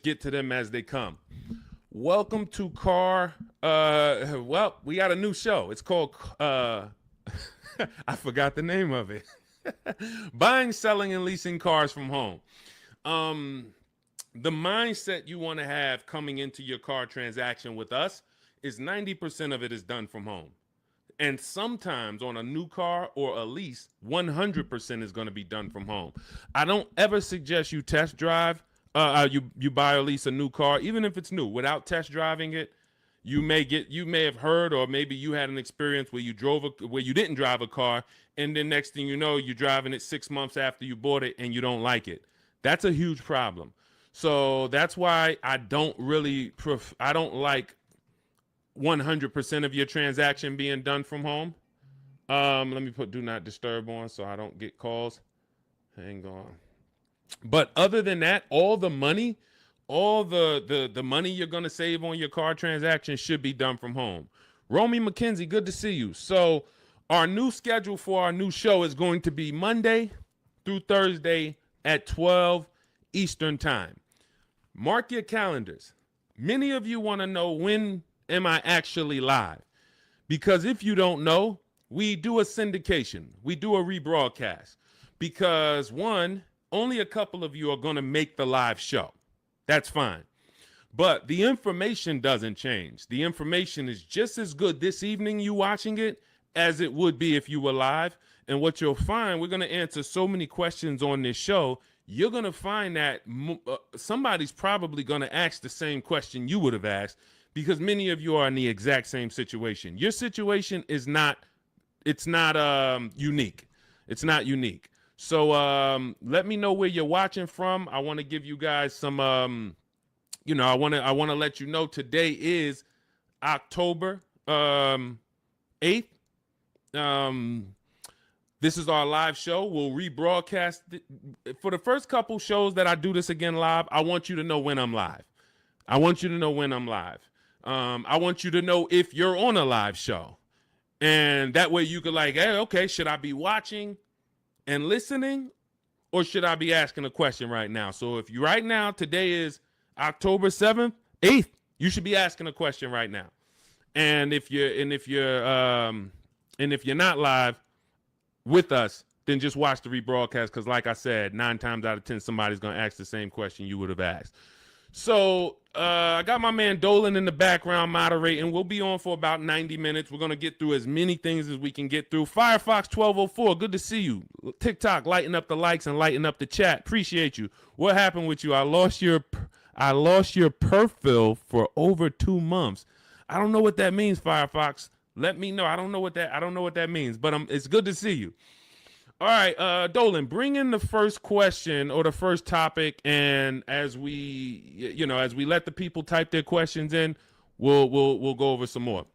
get to them as they come. Welcome to well, we got a new show. It's called I forgot the name of it. Buying, selling, and leasing cars from home. The mindset you want to have coming into your car transaction with us is 90% of it is done from home. And sometimes on a new car or a lease, 100% is going to be done from home. I don't ever suggest you test drive, you buy or lease a new car, even if it's new, without test driving it. You may have heard, or maybe you had an experience where you didn't drive a car, and then next thing you know, you're driving it 6 months after you bought it and you don't like it. That's a huge problem. So that's why I don't like 100% of your transaction being done from home. Let me put do not disturb on so I don't get calls. Hang on. But other than that, all the money you're going to save on your car transaction should be done from home. Romy McKenzie, good to see you. So our new schedule for our new show is going to be Monday through Thursday at 12 Eastern time. Mark your calendars. Many of you want to know, when am I actually live? Because if you don't know, we do a syndication. We do a rebroadcast. Because one, only a couple of you are going to make the live show. That's fine. But the information doesn't change. The information is just as good this evening you watching it as it would be if you were live. And what you'll find, we're going to answer so many questions on this show, you're going to find that somebody's probably going to ask the same question you would have asked, because many of you are in the exact same situation. Your situation is not unique. It's not unique. So let me know where you're watching from. I want to give you guys some, I want to let you know today is October 8th. This is our live show. We'll rebroadcast it. For the first couple shows that I do this again live, I want you to know when I'm live. I want you to know when I'm live. I want you to know if you're on a live show. And that way you could like, hey, okay, should I be watching and listening, or should I be asking a question right now? So if you right now, today is October 7th, 8th, you should be asking a question right now. And if you're not live with us, then just watch the rebroadcast, because like I said, 9 times out of 10, somebody's going to ask the same question you would have asked. So I got my man Dolan in the background moderating. We'll be on for about 90 minutes. We're going to get through as many things as we can get through. Firefox 1204, good to see you. TikTok, lighten up the likes and lighten up the chat. Appreciate you. What happened with you? I lost your perfil for over 2 months. I don't know what that means, Firefox. Let me know. I don't know what that means, but it's good to see you. All right, Dolan, bring in the first question or the first topic, and as we let the people type their questions in, we'll go over some more.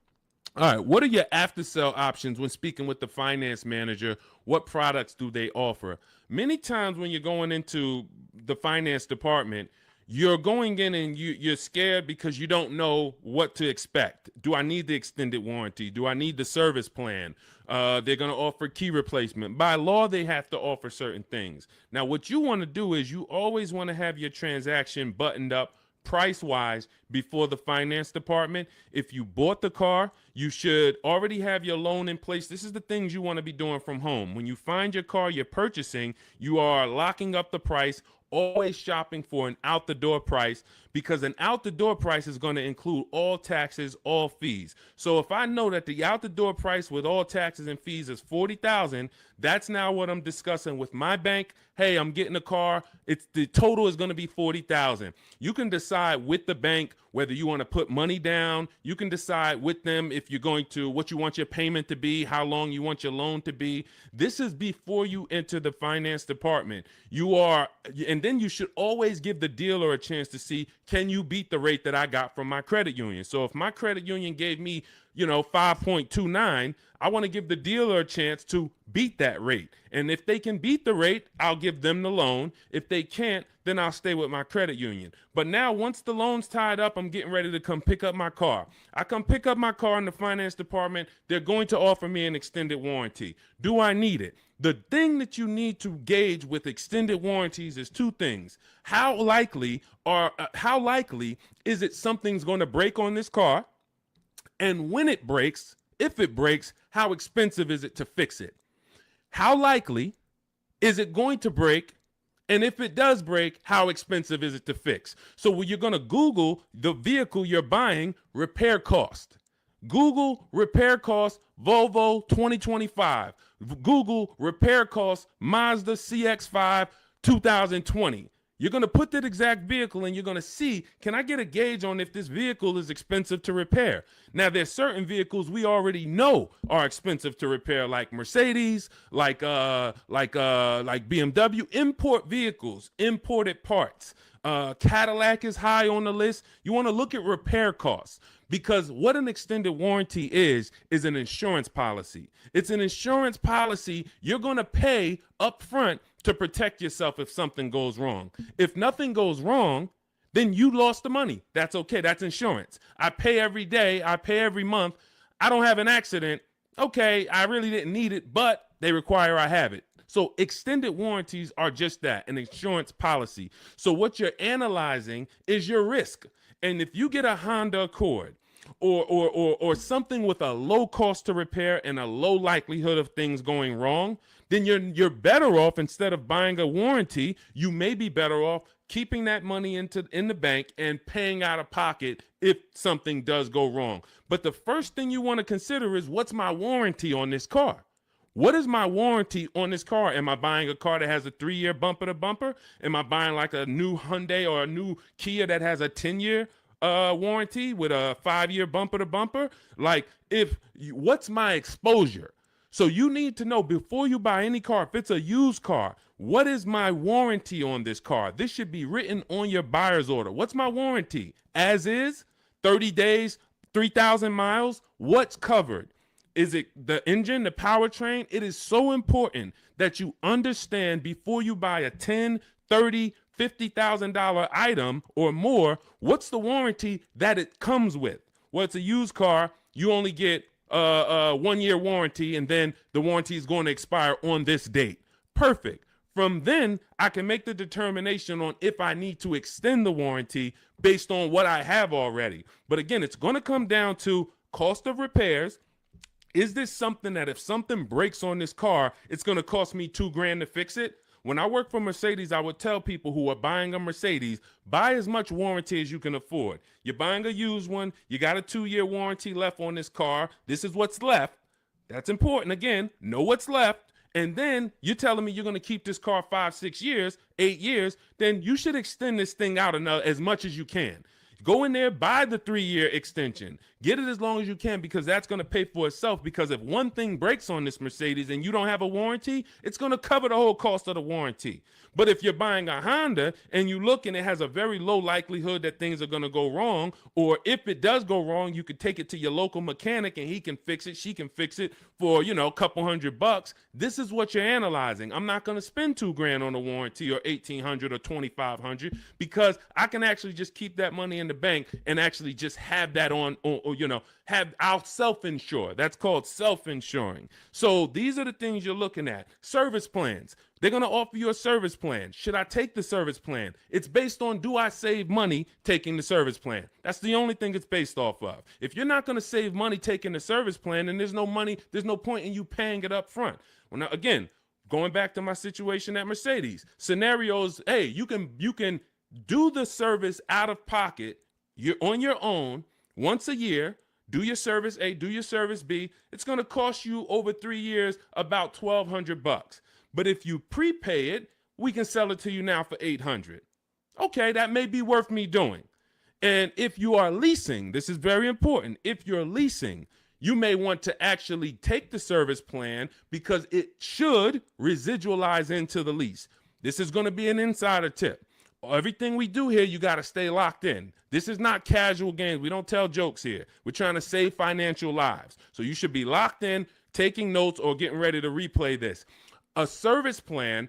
All right, what are your after sale options when speaking with the finance manager? What products do they offer? Many times when you're going into the finance department, you're going in and you're scared because you don't know what to expect. Do I need the extended warranty? Do I need the service plan? They're going to offer key replacement. By law, they have to offer certain things. Now, what you want to do is you always want to have your transaction buttoned up price-wise before the finance department. If you bought the car, you should already have your loan in place. This is the things you want to be doing from home. When you find your car you're purchasing, you are locking up the price, always shopping for an out-the-door price, because an out-the-door price is going to include all taxes, all fees. So if I know that the out-the-door price with all taxes and fees is $40,000, that's now what I'm discussing with my bank. Hey, I'm getting a car. The total is going to be $40,000. You can decide with the bank whether you want to put money down. You can decide with them if you're going to, what you want your payment to be, how long you want your loan to be. This is before you enter the finance department. And then you should always give the dealer a chance to see, can you beat the rate that I got from my credit union? So if my credit union gave me 5.29, I want to give the dealer a chance to beat that rate. And if they can beat the rate, I'll give them the loan. If they can't, then I'll stay with my credit union. But now once the loan's tied up, I'm getting ready to come pick up my car. I come pick up my car in the finance department. They're going to offer me an extended warranty. Do I need it? The thing that you need to gauge with extended warranties is two things. How likely is it something's going to break on this car? And when it breaks, if it breaks, how expensive is it to fix it? How likely is it going to break? And if it does break, how expensive is it to fix? So when you're going to Google the vehicle you're buying, repair cost. Google repair cost Volvo 2025. Google repair cost Mazda CX-5 2020. You're going to put that exact vehicle and you're going to see, can I get a gauge on if this vehicle is expensive to repair? Now, there's certain vehicles we already know are expensive to repair, like Mercedes, like BMW, import vehicles, imported parts. Cadillac is high on the list. You want to look at repair costs, because what an extended warranty is an insurance policy. It's an insurance policy you're going to pay up front to protect yourself if something goes wrong. If nothing goes wrong, then you lost the money. That's okay. That's insurance. I pay every day. I pay every month. I don't have an accident. Okay, I really didn't need it, but they require I have it. So extended warranties are just that, an insurance policy. So what you're analyzing is your risk. And if you get a Honda Accord or something with a low cost to repair and a low likelihood of things going wrong, then you're better off, instead of buying a warranty, you may be better off keeping that money in the bank and paying out of pocket if something does go wrong. But the first thing you want to consider is, what's my warranty on this car? What is my warranty on this car? Am I buying a car that has a 3-year bumper to bumper? Am I buying like a new Hyundai or a new Kia that has a 10-year warranty with a 5-year bumper to bumper? Like, what's my exposure? So you need to know before you buy any car, if it's a used car, what is my warranty on this car? This should be written on your buyer's order. What's my warranty? As is, 30 days, 3,000 miles, what's covered? Is it the engine, the powertrain? It is so important that you understand before you buy a $10, $30, $50,000 item or more, what's the warranty that it comes with? Well, it's a used car. You only get a 1-year warranty, and then the warranty is going to expire on this date. Perfect. From then, I can make the determination on if I need to extend the warranty based on what I have already. But again, it's going to come down to cost of repairs. Is this something that if something breaks on this car, it's going to cost me $2,000 to fix it? When I work for Mercedes, I would tell people who are buying a Mercedes, buy as much warranty as you can afford. You're buying a used one. You got a 2-year warranty left on this car. This is what's left. That's important. Again, know what's left. And then you're telling me you're going to keep this car 5, 6 years, 8 years. Then you should extend this thing out as much as you can. Go in there, buy the 3-year extension. Get it as long as you can, because that's going to pay for itself. Because if one thing breaks on this Mercedes and you don't have a warranty, it's going to cover the whole cost of the warranty. But if you're buying a Honda and you look and it has a very low likelihood that things are going to go wrong, or if it does go wrong, you could take it to your local mechanic and he can fix it, she can fix it for, a couple $100. This is what you're analyzing. I'm not going to spend $2,000 on a warranty or $1,800 or $2,500, because I can actually just keep that money in the bank and actually just have that I'll self-insure. That's called self-insuring. So these are the things you're looking at. Service plans. They're going to offer you a service plan. Should I take the service plan? It's based on, do I save money taking the service plan? That's the only thing it's based off of. If you're not going to save money taking the service plan, then there's no point in you paying it up front. Well, now, again, going back to my situation at Mercedes, scenarios, hey, you can do the service out of pocket. You're on your own once a year. Do your service A, do your service B. It's going to cost you over 3 years about $1,200. But if you prepay it, we can sell it to you now for $800. Okay, that may be worth me doing. And if you are leasing, this is very important. If you're leasing, you may want to actually take the service plan, because it should residualize into the lease. This is going to be an insider tip. Everything we do here, you got to stay locked in. This is not casual games. We don't tell jokes here. We're trying to save financial lives. So you should be locked in, taking notes, or getting ready to replay this. A service plan,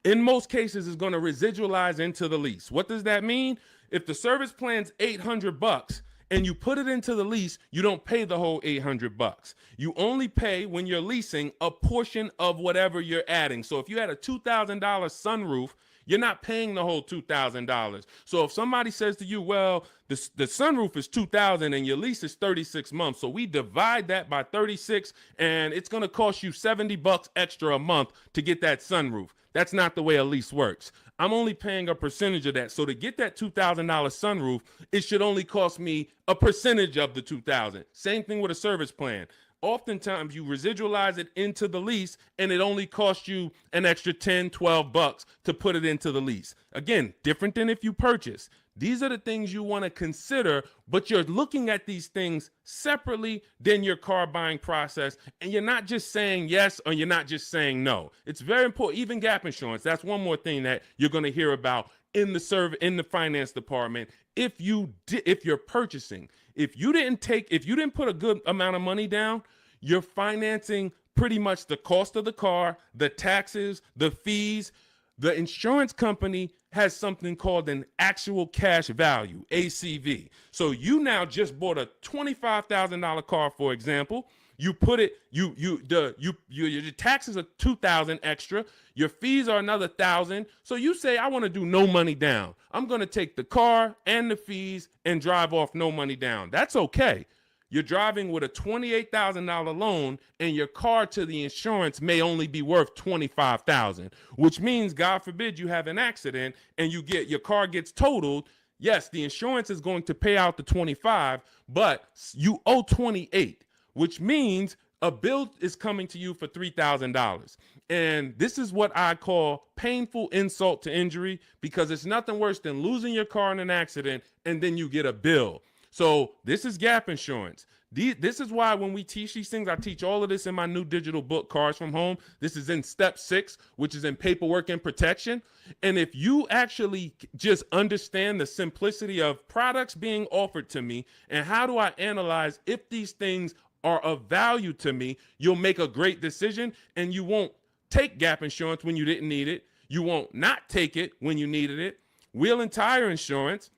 in most cases, is going to residualize into the lease. What does that mean? If the service plan's $800 and you put it into the lease, you don't pay the whole $800. You only pay, when you're leasing, a portion of whatever you're adding. So if you had a $2,000 sunroof, you're not paying the whole $2,000. So if somebody says to you, well, the sunroof is $2,000 and your lease is 36 months, so we divide that by 36 and it's going to cost you $70 extra a month to get that sunroof. That's not the way a lease works. I'm only paying a percentage of that. So to get that $2,000 sunroof, it should only cost me a percentage of the $2,000. Same thing with a service plan. Oftentimes you residualize it into the lease and it only costs you an extra 10, 12 bucks to put it into the lease. Again, different than if you purchase. These are the things you want to consider, but you're looking at these things separately than your car buying process. And you're not just saying yes or you're not just saying no. It's very important. Even gap insurance. That's one more thing that you're going to hear about in the finance department. If you're purchasing, if you didn't put a good amount of money down, you're financing pretty much the cost of the car, the taxes, the fees. The insurance company has something called an actual cash value, ACV. So you now just bought a $25,000 car, for example. You put it, your taxes are $2,000 extra. Your fees are another $1,000. So you say, I want to do no money down. I'm going to take the car and the fees and drive off no money down. That's okay. You're driving with a $28,000 loan and your car to the insurance may only be worth $25,000, which means, God forbid, you have an accident and your car gets totaled. Yes, the insurance is going to pay out the 25, but you owe 28, which means a bill is coming to you for $3,000. And this is what I call painful insult to injury, because it's nothing worse than losing your car in an accident and then you get a bill. So this is gap insurance. This is why when we teach these things, I teach all of this in my new digital book, Cars from Home. This is in step 6, which is in paperwork and protection. And if you actually just understand the simplicity of products being offered to me and how do I analyze if these things are of value to me, you'll make a great decision, and you won't take gap insurance when you didn't need it. You won't not take it when you needed it. Wheel and tire insurance.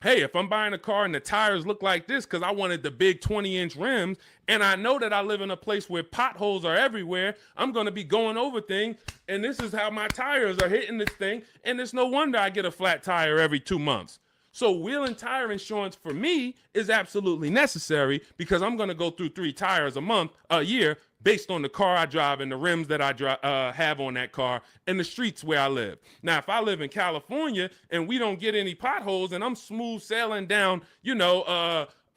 Hey, if I'm buying a car and the tires look like this because I wanted the big 20-inch rims, and I know that I live in a place where potholes are everywhere, I'm going to be going over things, and this is how my tires are hitting this thing, and it's no wonder I get a flat tire every 2 months. So wheel and tire insurance for me is absolutely necessary, because I'm going to go through 3 tires a year, based on the car I drive and the rims that I have on that car and the streets where I live. Now, if I live in California and we don't get any potholes and I'm smooth sailing down,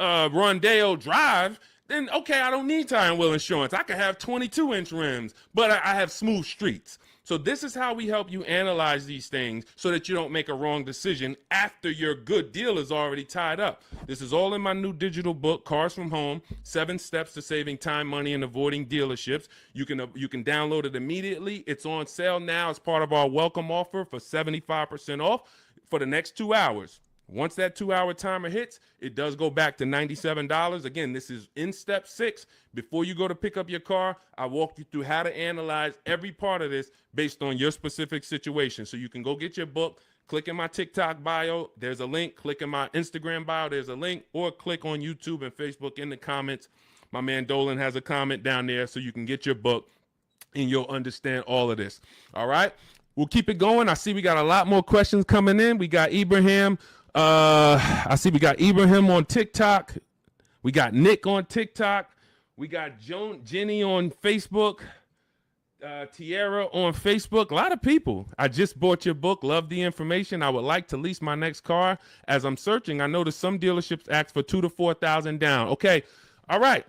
Rondeo Drive, then okay, I don't need tire and wheel insurance. I could have 22-inch rims, but I have smooth streets. So this is how we help you analyze these things so that you don't make a wrong decision after your good deal is already tied up. This is all in my new digital book, Cars from Home, 7 Steps to Saving Time, Money, and Avoiding Dealerships. You can download it immediately. It's on sale now as part of our welcome offer for 75% off for the next 2 hours. Once that 2-hour timer hits, it does go back to $97. Again, this is in step 6. Before you go to pick up your car, I walk you through how to analyze every part of this based on your specific situation. So you can go get your book, click in my TikTok bio, there's a link, click in my Instagram bio, there's a link, or click on YouTube and Facebook in the comments. My man Dolan has a comment down there so you can get your book and you'll understand all of this. All right, we'll keep it going. I see we got a lot more questions coming in. We got Ibrahim. I see we got Ibrahim on TikTok. We got Nick on TikTok. We got Jenny on Facebook. Tierra on Facebook. A lot of people. I just bought your book. Love the information. I would like to lease my next car. As I'm searching, I noticed some dealerships ask for $2,000 to $4,000 down. Okay. All right.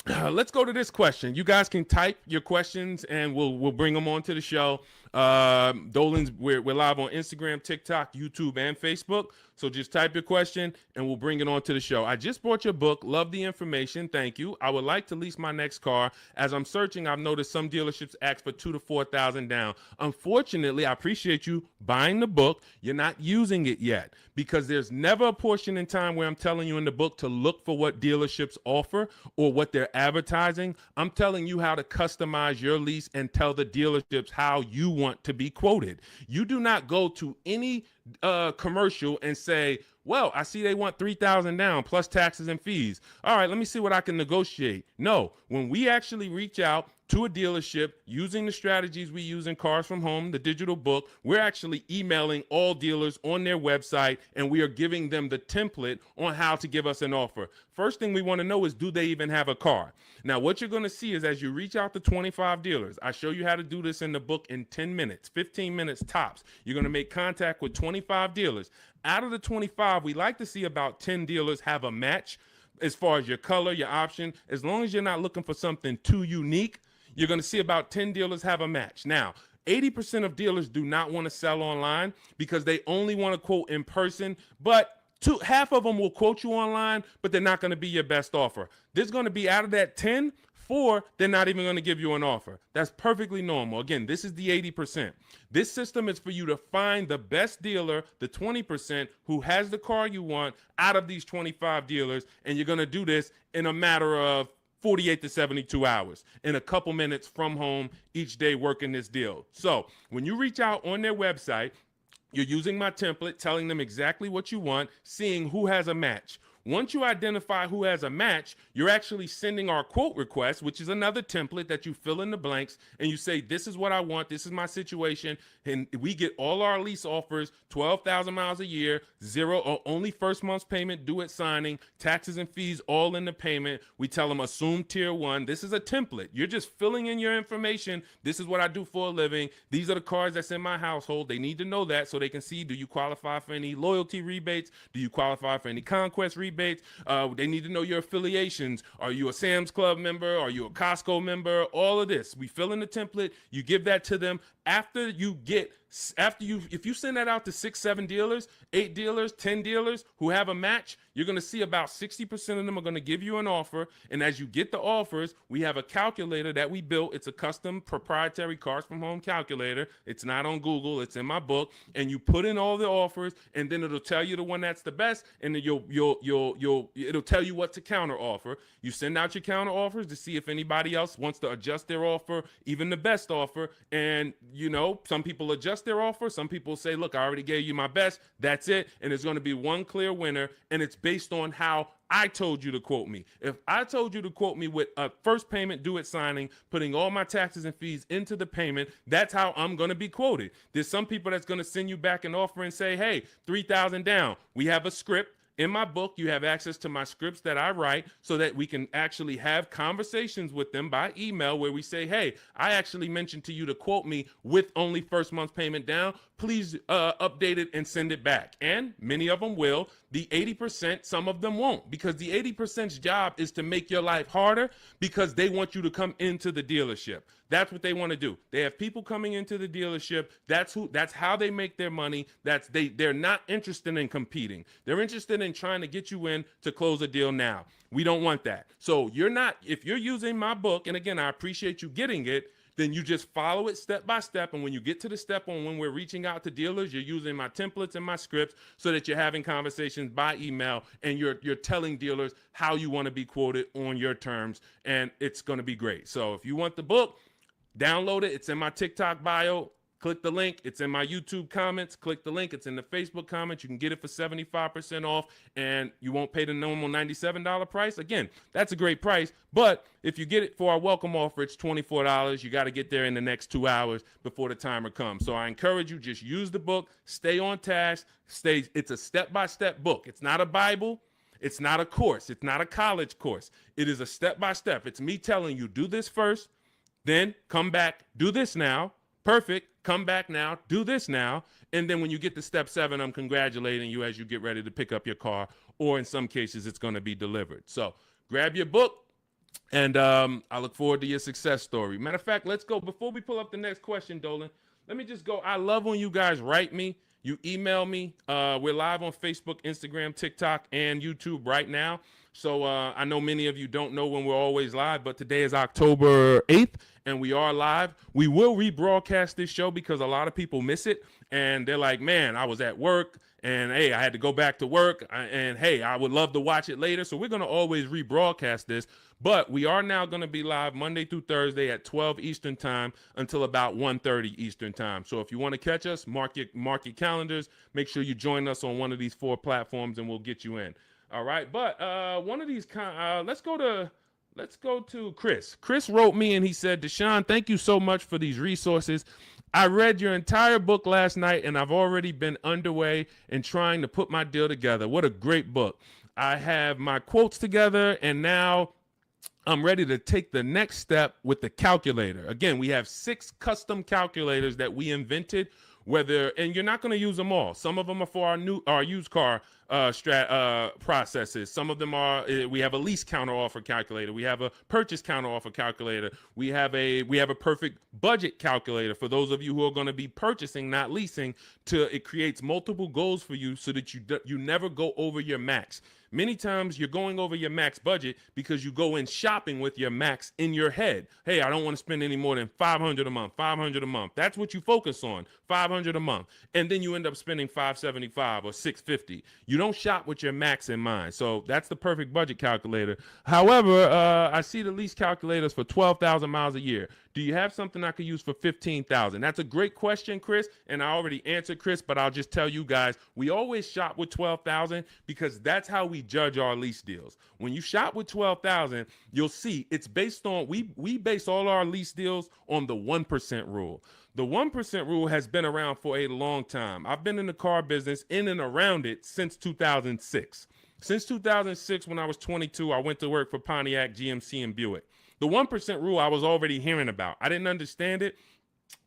Let's go to this question. You guys can type your questions and we'll bring them onto the show. Dolan's, we're live on Instagram, TikTok, YouTube, and Facebook. So just type your question and we'll bring it on to the show. I just bought your book. Love the information. Thank you. I would like to lease my next car. As I'm searching, I've noticed some dealerships ask for $2,000 to $4,000 down. Unfortunately, I appreciate you buying the book. You're not using it yet because there's never a portion in time where I'm telling you in the book to look for what dealerships offer or what they're advertising. I'm telling you how to customize your lease and tell the dealerships how you want to be quoted. You do not go to any commercial and say, well, I see they want $3,000 down plus taxes and fees. All right, let me see what I can negotiate. No, when we actually reach out to a dealership using the strategies we use in Cars from Home, the digital book, we're actually emailing all dealers on their website and we are giving them the template on how to give us an offer. First thing we want to know is, do they even have a car? Now, what you're going to see is as you reach out to 25 dealers, I show you how to do this in the book in 10 minutes, 15 minutes tops. You're going to make contact with 25 dealers. Out of the 25, we like to see about 10 dealers have a match as far as your color, your option. As long as you're not looking for something too unique, you're going to see about 10 dealers have a match. Now, 80% of dealers do not want to sell online because they only want to quote in person, but half of them will quote you online, but they're not going to be your best offer. There's going to be, out of that 10, 4, they're not even going to give you an offer. That's perfectly normal. Again, this is the 80%. This system is for you to find the best dealer, the 20% who has the car you want out of these 25 dealers, and you're going to do this in a matter of 48 to 72 hours in a couple minutes from home each day working this deal. So when you reach out on their website, you're using my template, telling them exactly what you want, seeing who has a match. Once you identify who has a match, you're actually sending our quote request, which is another template that you fill in the blanks, and you say, this is what I want, this is my situation, and we get all our lease offers, 12,000 miles a year, zero or only first month's payment due at signing, taxes and fees all in the payment. We tell them assume tier 1. This is a template. You're just filling in your information. This is what I do for a living. These are the cars that's in my household. They need to know that so they can see, do you qualify for any loyalty rebates? Do you qualify for any conquest rebates? They need to know your affiliations. Are you a Sam's Club member? Are you a Costco member? All of this. We fill in the template. You give that to them. If you send that out to 6, 7 dealers, 8 dealers, 10 dealers who have a match, you're going to see about 60% of them are going to give you an offer. And as you get the offers, we have a calculator that we built. It's a custom proprietary Cars from Home calculator. It's not on Google. It's in my book. And you put in all the offers, and then it'll tell you the one that's the best, and then it'll tell you what to counter offer. You send out your counter offers to see if anybody else wants to adjust their offer, even the best offer. And some people adjust their offer. Some people say, look, I already gave you my best. That's it. And there's going to be one clear winner. And it's based on how I told you to quote me. If I told you to quote me with a first payment due at signing, putting all my taxes and fees into the payment, that's how I'm going to be quoted. There's some people that's going to send you back an offer and say, hey, 3,000 down. We have a script. In my book, you have access to my scripts that I write so that we can actually have conversations with them by email where we say, hey, I actually mentioned to you to quote me with only first month's payment down. Please update it and send it back. And many of them will. The 80%, some of them won't, because the 80%'s job is to make your life harder because they want you to come into the dealership. That's what they want to do. They have people coming into the dealership. That's how they make their money. They're not interested in competing. They're interested in trying to get you in to close a deal now. We don't want that. So if you're using my book, and again, I appreciate you getting it, then you just follow it step by step. And when you get to the step on when we're reaching out to dealers, you're using my templates and my scripts so that you're having conversations by email and you're telling dealers how you want to be quoted on your terms. And it's going to be great. So if you want the book, download it. It's in my TikTok bio. Click the link. It's in my YouTube comments. Click the link. It's in the Facebook comments. You can get it for 75% off, and you won't pay the normal $97 price. Again, that's a great price, but if you get it for our welcome offer, it's $24. You got to get there in the next 2 hours before the timer comes. So I encourage you, just use the book. Stay on task. It's a step-by-step book. It's not a Bible. It's not a course. It's not a college course. It is a step-by-step. It's me telling you, do this first, then come back, do this now. Perfect. Come back now. Do this now. And then when you get to step 7, I'm congratulating you as you get ready to pick up your car, or in some cases, it's going to be delivered. So grab your book, and I look forward to your success story. Matter of fact, let's go. Before we pull up the next question, Dolan, let me just go. I love when you guys write me. You email me. We're live on Facebook, Instagram, TikTok, and YouTube right now. So I know many of you don't know when we're always live, but today is October 8th, and we are live. We will rebroadcast this show because a lot of people miss it, and they're like, man, I was at work, and hey, I had to go back to work, and hey, I would love to watch it later. So we're going to always rebroadcast this, but we are now going to be live Monday through Thursday at 12 Eastern time until about 1:30 Eastern time. So if you want to catch us, mark your calendars. Make sure you join us on one of these 4 platforms, and we'll get you in. All right, but one of these let's go to Chris. Chris wrote me and he said, Deshone, thank you so much for these resources. I read your entire book last night and I've already been underway in trying to put my deal together. What a great book. I have my quotes together and now I'm ready to take the next step with the calculator. Again, we have 6 custom calculators that we invented, and you're not going to use them all. Some of them are for our used car processes. Some of them are, we have a lease counter offer calculator. We have a purchase counter offer calculator. We have a perfect budget calculator for those of you who are going to be purchasing, not leasing. It creates multiple goals for you so that you never go over your max. Many times you're going over your max budget because you go in shopping with your max in your head. Hey, I don't want to spend any more than $500 a month, $500 a month. That's what you focus on, $500 a month. And then you end up spending $575 or $650. You don't shop with your max in mind. So that's the perfect budget calculator. However, I see the lease calculators for 12,000 miles a year. Do you have something I could use for 15,000? That's a great question, Chris, and I already answered Chris, but I'll just tell you guys, we always shop with 12,000 because that's how we judge our lease deals. When you shop with 12,000, you'll see it's based on, we base all our lease deals on the 1% rule. The 1% rule has been around for a long time. I've been in the car business in and around it since 2006. Since 2006, when I was 22, I went to work for Pontiac, GMC, and Buick. The 1% rule I was already hearing about. I didn't understand it,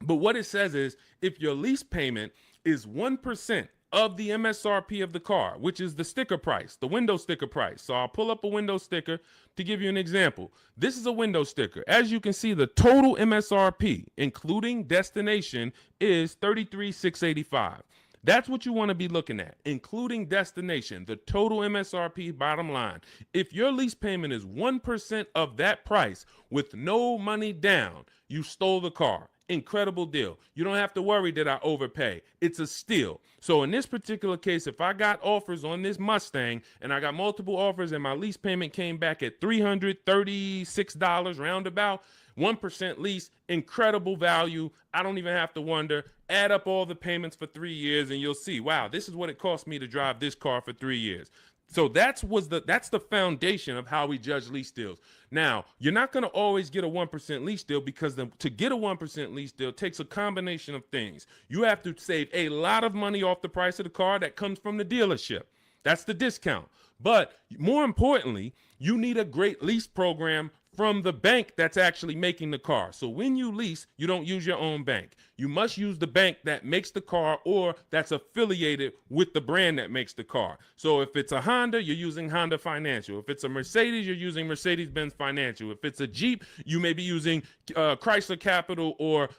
but what it says is if your lease payment is 1% of the MSRP of the car, which is the sticker price, the window sticker price. So I'll pull up a window sticker to give you an example. This is a window sticker. As you can see, the total MSRP, including destination, is $33,685. That's what you want to be looking at, including destination, the total MSRP bottom line. If your lease payment is 1% of that price with no money down, you stole the car. Incredible deal. You don't have to worry that I overpay. It's a steal. So in this particular case, if I got offers on this Mustang and I got multiple offers and my lease payment came back at $336 roundabout, 1% lease, incredible value. I don't even have to wonder. Add up all the payments for 3 years and you'll see, wow, this is what it cost me to drive this car for 3 years. So that's the foundation of how we judge lease deals. Now, you're not going to always get a 1% lease deal because to get a 1% lease deal takes a combination of things. You have to save a lot of money off the price of the car that comes from the dealership. That's the discount. But more importantly, you need a great lease program from the bank that's actually making the car. So when you lease, you don't use your own bank. You must use the bank that makes the car or that's affiliated with the brand that makes the car. So if it's a Honda, you're using Honda Financial. If it's a Mercedes, you're using Mercedes-Benz Financial. If it's a Jeep, you may be using Chrysler Capital or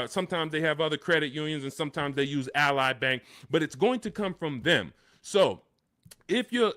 sometimes they have other credit unions and sometimes they use Ally Bank, but it's going to come from them. So if you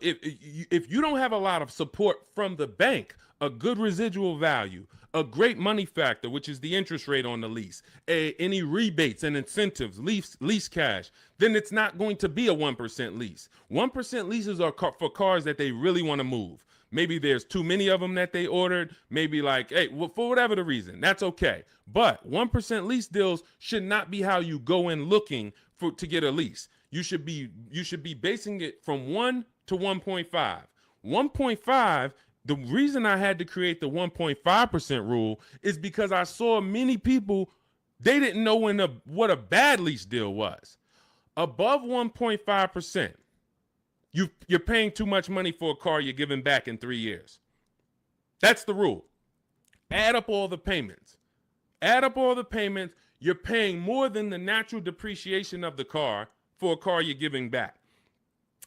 don't have a lot of support from the bank, a good residual value, a great money factor, which is the interest rate on the lease, any rebates and incentives, lease cash, then it's not going to be a 1% lease. 1% leases are for cars that they really want to move. Maybe there's too many of them that they ordered. Maybe like, hey, well, for whatever the reason, that's okay. But 1% lease deals should not be how you go in looking to get a lease. You should be basing it from 1 to 1.5. 1.5. The reason I had to create the 1.5% rule is because I saw many people, they didn't know what a bad lease deal was. Above 1.5%, you're paying too much money for a car you're giving back in 3 years. That's the rule. Add up all the payments. You're paying more than the natural depreciation of the car for a car you're giving back.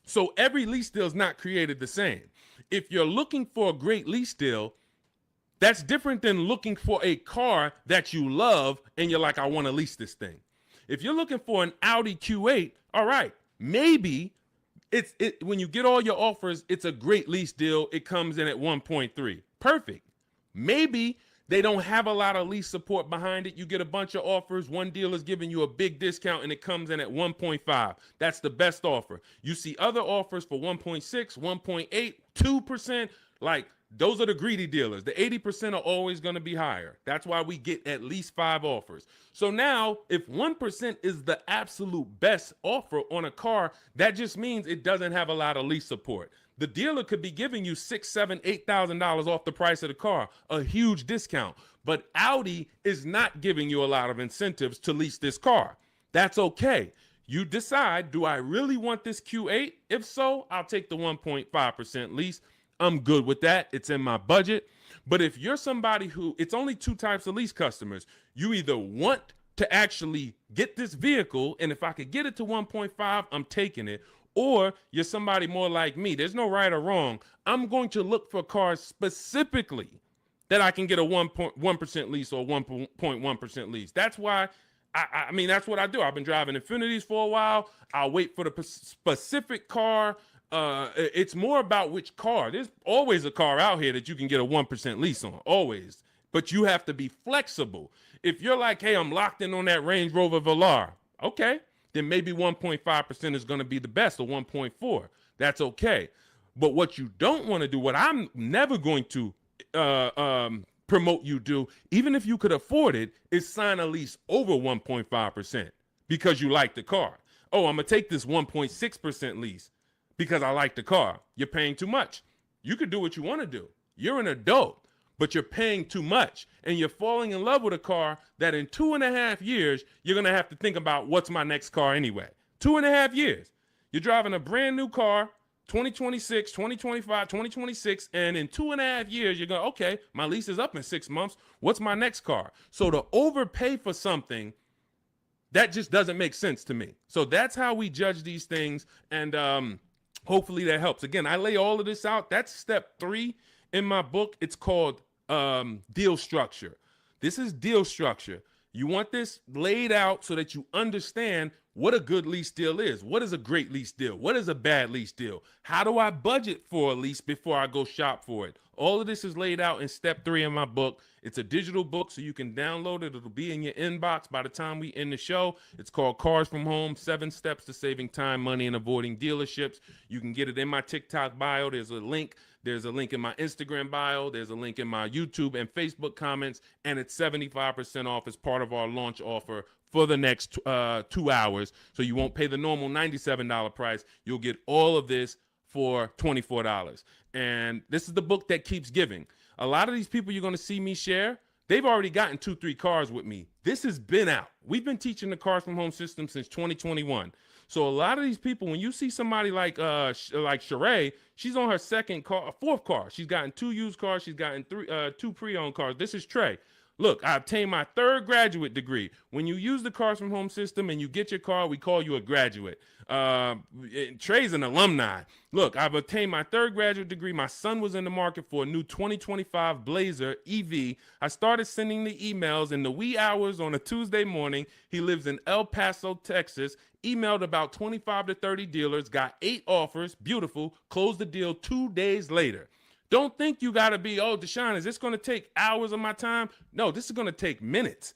So every lease deal is not created the same. If you're looking for a great lease deal, That's different than looking for a car that you love and you're like, I want to lease this thing. If you're looking for an Audi Q8, all right, maybe when you get all your offers, it's a great lease deal. It comes in at 1.3. Perfect. Maybe they don't have a lot of lease support behind it. You get a bunch of offers. One deal is giving you a big discount and it comes in at 1.5. That's the best offer. You see other offers for 1.6, 1.8, 2%. Like, those are the greedy dealers. The 80% are always going to be higher. That's why we get at least 5 offers. So now, if 1% is the absolute best offer on a car, that just means it doesn't have a lot of lease support. The dealer could be giving you $6,000, $7,000, $8,000 off the price of the car, a huge discount. But Audi is not giving you a lot of incentives to lease this car. That's okay. You decide, do I really want this Q8? If so, I'll take the 1.5% lease. I'm good with that. It's in my budget. But if you're somebody who, it's only 2 types of lease customers. You either want to actually get this vehicle, and if I could get it to 1.5, I'm taking it. Or you're somebody more like me. There's no right or wrong. I'm going to look for cars specifically that I can get a 1% lease or 1.1% lease. That's why, I mean, that's what I do. I've been driving Infinities for a while. I'll wait for the specific car. It's more about which car. There's always a car out here that you can get a 1% lease on, always. But you have to be flexible. If you're like, hey, I'm locked in on that Range Rover Velar, okay, then maybe 1.5% is going to be the best, or 1.4. That's okay. But what you don't want to do, what I'm never going to promote you do, even if you could afford it, is sign a lease over 1.5% because you like the car. Oh, I'm going to take this 1.6% lease because I like the car. You're paying too much. You could do what you want to do. You're an adult, but you're paying too much. And you're falling in love with a car that in 2.5 years, you're going to have to think about, what's my next car anyway? 2.5 years. You're driving a brand new car, 2026, 2025, 2026, and in 2.5 years, you're going, okay, my lease is up in 6 months. What's my next car? So to overpay for something, that just doesn't make sense to me. So that's how we judge these things. And hopefully that helps. Again, I lay all of this out. That's step 3 in my book. It's called deal structure. This is deal structure. You want this laid out so that you understand what a good lease deal is. What is a great lease deal? What is a bad lease deal? How do I budget for a lease before I go shop for it? All of this is laid out in step 3 in my book. It's a digital book, so you can download it. It'll be in your inbox by the time we end the show. It's called Cars from Home, 7 Steps to Saving Time, Money, and Avoiding Dealerships. You can get it in my TikTok bio. There's a link. There's a link in my Instagram bio. There's a link in my YouTube and Facebook comments. And it's 75% off as part of our launch offer for the next 2 hours. So you won't pay the normal $97 price. You'll get all of this for $24. And this is the book that keeps giving. A lot of these people you're going to see me share, they've already gotten 2-3 cars with me. This has been out. We've been teaching the Cars from Home system since 2021. So a lot of these people, when you see somebody like Sheree, she's on her 4th car. She's gotten 2 used cars. She's gotten 2 pre-owned cars. This is Trey. Look, I obtained my 3rd graduate degree. When you use the Cars from Home system and you get your car, we call you a graduate. Trey's an alumni. Look, I've obtained my 3rd graduate degree. My son was in the market for a new 2025 Blazer EV. I started sending the emails in the wee hours on a Tuesday morning. He lives in El Paso, Texas. Emailed about 25 to 30 dealers, got 8 offers. Beautiful. Closed the deal 2 days later. Don't think you got to be, oh, Deshone, is this going to take hours of my time? No, this is going to take minutes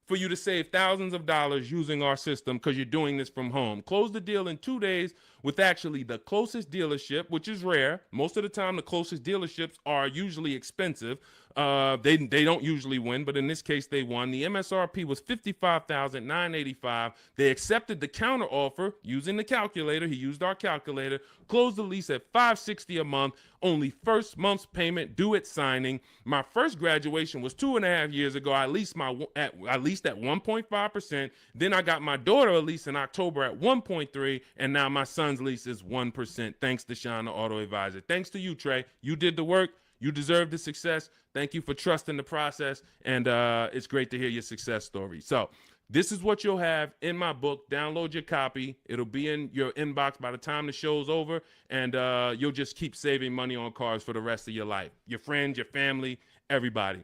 for you to save thousands of dollars using our system because you're doing this from home. Close the deal in 2 days with actually the closest dealership, which is rare. Most of the time, the closest dealerships are usually expensive. They don't usually win, but in this case, they won. The MSRP was $55,985. They accepted the counter offer using the calculator. He used our calculator. Closed the lease at $560 a month. Only first month's payment due at signing. My first graduation was 2.5 years ago. I leased at 1.5%. Then I got my daughter a lease in October at 1.3%, and now my son's lease is 1%. Thanks, Deshone the Auto Advisor. Thanks to you, Trey. You did the work. You deserve the success. Thank you for trusting the process, and it's great to hear your success story. So This is what you'll have in my book. Download your copy. It'll be in your inbox by the time the show's over, and you'll just keep saving money on cars for the rest of your life. Your friends, your family, everybody.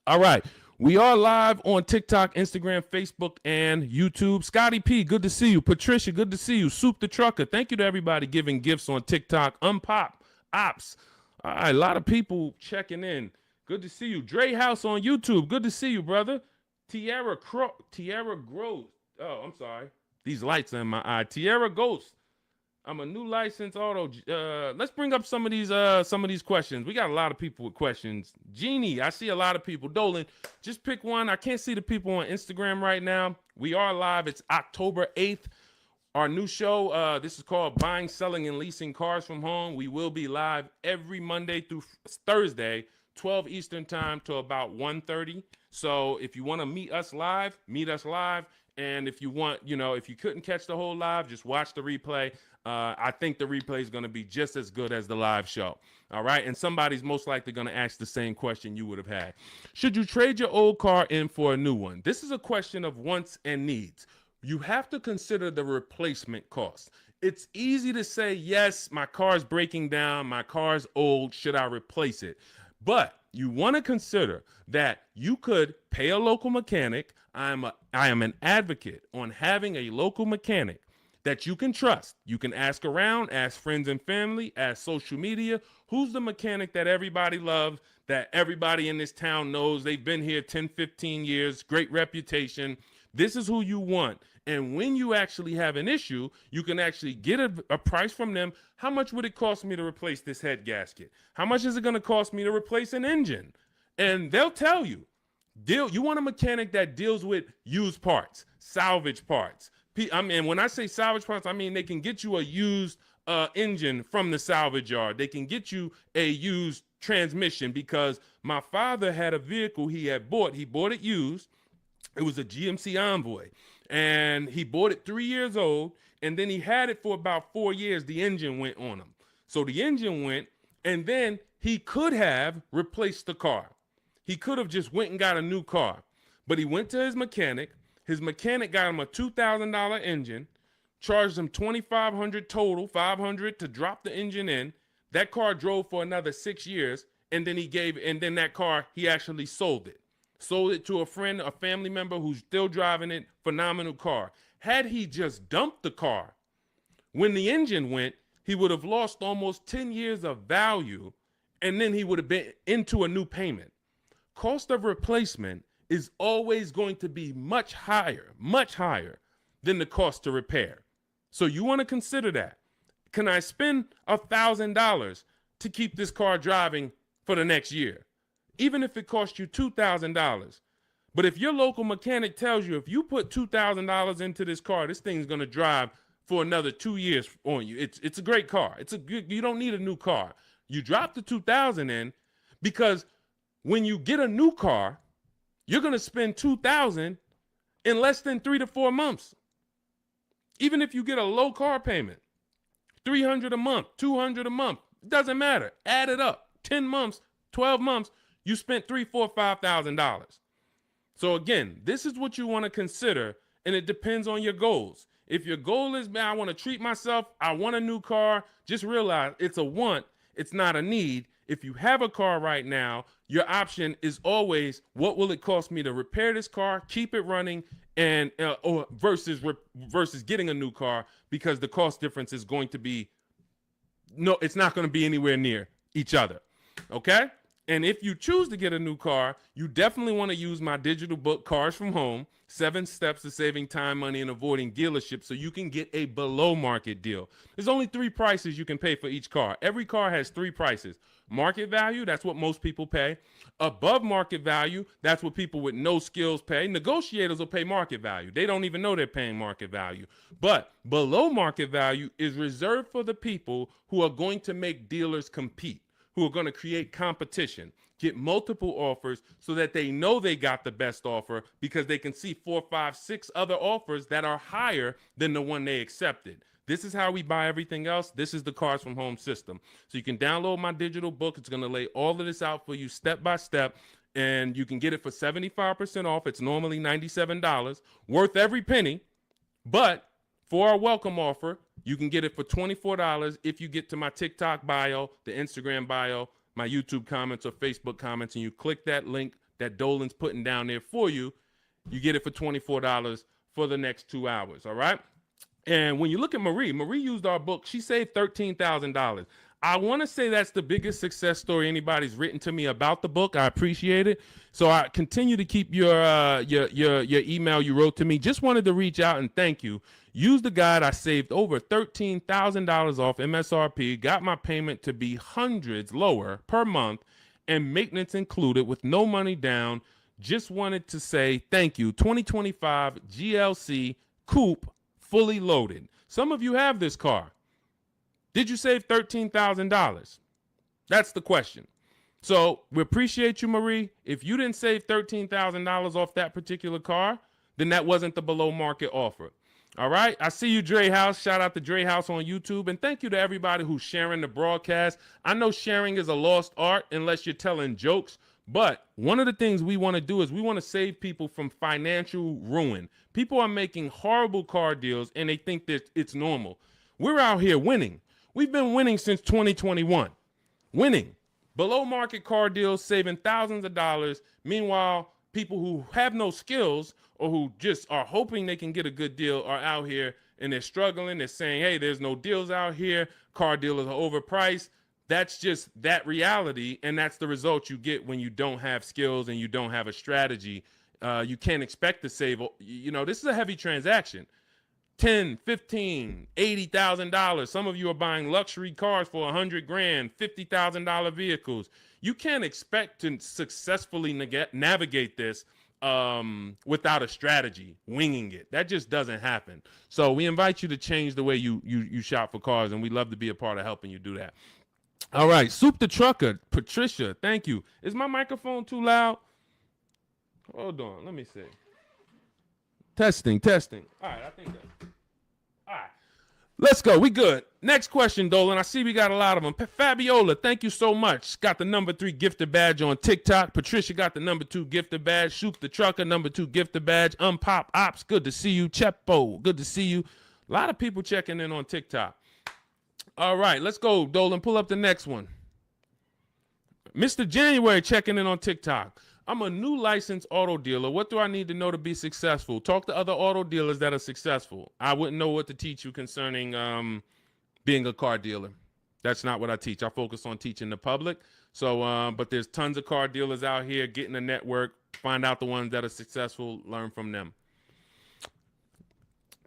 All right. We are live on TikTok, Instagram, Facebook, and YouTube. Scotty P, good to see you. Patricia, good to see you. Soup the Trucker, thank you to everybody giving gifts on TikTok. Unpop, Ops. All right, a lot of people checking in. Good to see you. Dre House on YouTube, good to see you, brother. Tierra Gross. Oh, I'm sorry. These lights are in my eye. Tierra Ghost. I'm a new licensed auto. Let's bring up some of these questions. We got a lot of people with questions. Jeannie, I see a lot of people. Dolan, just pick one. I can't see the people on Instagram right now. We are live. It's October 8th. Our new show, this is called Buying, Selling, and Leasing Cars from Home. We will be live every Monday through Thursday, 12 Eastern time to about 1:30. So if you want to meet us live, meet us live. And if you want, if you couldn't catch the whole live, just watch the replay. I think the replay is going to be just as good as the live show. All right. And somebody's most likely going to ask the same question you would have had. Should you trade your old car in for a new one? This is a question of wants and needs. You have to consider the replacement cost. It's easy to say, yes, my car's breaking down. My car's old. Should I replace it? But you want to consider that you could pay a local mechanic. I am an advocate on having a local mechanic that you can trust. You can ask around, ask friends and family, ask social media. Who's the mechanic that everybody loves, that everybody in this town knows? They've been here 10, 15 years, great reputation. This is who you want. And when you actually have an issue, you can actually get a price from them. How much would it cost me to replace this head gasket? How much is it going to cost me to replace an engine? And they'll tell you. You want a mechanic that deals with used parts, salvage parts. I mean, when I say salvage parts, I mean they can get you a used engine from the salvage yard. They can get you a used transmission, because my father had a vehicle he had bought. He bought it used. It was a GMC Envoy, and he bought it 3 years old, and then he had it for about 4 years. The engine went on him. So the engine went, and then he could have replaced the car. He could have just went and got a new car, but he went to his mechanic. His mechanic got him a $2,000 engine, charged him $2,500 total, $500 to drop the engine in. That car drove for another 6 years, and then that car, he actually sold it. Sold it to a friend, a family member who's still driving it. Phenomenal car. Had he just dumped the car when the engine went, he would have lost almost 10 years of value, and then he would have been into a new payment. Cost of replacement is always going to be much higher than the cost to repair. So you want to consider that. Can I spend $1,000 to keep this car driving for the next year? Even if it costs you $2,000. But if your local mechanic tells you, if you put $2,000 into this car, this thing's going to drive for another 2 years on you. It's a great car. You don't need a new car. You drop the $2,000 in, because when you get a new car, you're going to spend $2,000 in less than 3 to 4 months. Even if you get a low car payment, $300 a month, $200 a month, it doesn't matter. Add it up. 10 months, 12 months, you spent $3,000, $4,000, $5,000. So again, this is what you want to consider, and it depends on your goals. If your goal is, man, I want to treat myself, I want a new car, just realize it's a want, it's not a need. If you have a car right now, your option is always, what will it cost me to repair this car, keep it running, and versus getting a new car, because the cost difference is going to be, it's not going to be anywhere near each other. Okay? And if you choose to get a new car, you definitely want to use my digital book, Cars from Home, 7 Steps to Saving Time, Money, and Avoiding Dealerships, so you can get a below market deal. There's only 3 prices you can pay for each car. Every car has 3 prices. Market value, that's what most people pay. Above market value, that's what people with no skills pay. Negotiators will pay market value. They don't even know they're paying market value. But below market value is reserved for the people who are going to make dealers compete, who are going to create competition, get multiple offers so that they know they got the best offer, because they can see 4, 5, 6 other offers that are higher than the one they accepted. This is how we buy everything else. This is the Cars from Home system. So you can download my digital book. It's going to lay all of this out for you step by step. and you can get it for 75% off. It's normally $97, worth every penny. But for our welcome offer, you can get it for $24 if you get to my TikTok bio, the Instagram bio, my YouTube comments or Facebook comments, and you click that link that Dolan's putting down there for you. You get it for $24 for the next 2 hours, all right? And when you look at Marie used our book. She saved $13,000. I want to say that's the biggest success story anybody's written to me about the book. I appreciate it. So I continue to keep your email you wrote to me. Just wanted to reach out and thank you. Use the guide. I saved over $13,000 off MSRP, got my payment to be hundreds lower per month, and maintenance included with no money down. Just wanted to say thank you. 2025 GLC Coupe, fully loaded. Some of you have this car. Did you save $13,000? That's the question. So we appreciate you, Marie. If you didn't save $13,000 off that particular car, then that wasn't the below market offer. All right. I see you, Dre House. Shout out to Dre House on YouTube. And thank you to everybody who's sharing the broadcast. I know sharing is a lost art unless you're telling jokes. But one of the things we want to do is we want to save people from financial ruin. People are making horrible car deals and they think that it's normal. We're out here winning. We've been winning since 2021. Winning. Below market car deals, saving thousands of dollars. Meanwhile, people who have no skills or who just are hoping they can get a good deal are out here and they're struggling. They're saying, hey, there's no deals out here. Car dealers are overpriced. That's just that reality, and that's the result you get when you don't have skills and you don't have a strategy. You can't expect to save. You know, this is a heavy transaction. $10, $15, $80,000. Some of you are buying luxury cars for $100,000, $50,000 vehicles. You can't expect to successfully navigate this without a strategy, winging it. That just doesn't happen. So we invite you to change the way you shop for cars, and we'd love to be a part of helping you do that. All right, Soup the Trucker, Patricia, thank you. Is my microphone too loud? Hold on, let me see. Testing. All right, I think that's... All right, let's go. We good. Next question, Dolan. I see we got a lot of them. Fabiola, thank you so much. Got the #3 gifted badge on TikTok. Patricia got the #2 gifted badge. Soup the Trucker, #2 gifted badge. Unpop Ops, good to see you. Chepo, good to see you. A lot of people checking in on TikTok. All right, let's go, Dolan. Pull up the next one. Mr. January checking in on TikTok. I'm a new licensed auto dealer. What do I need to know to be successful? Talk to other auto dealers that are successful. I wouldn't know what to teach you concerning being a car dealer. That's not what I teach. I focus on teaching the public. So, but there's tons of car dealers out here. Get in a network. Find out the ones that are successful. Learn from them.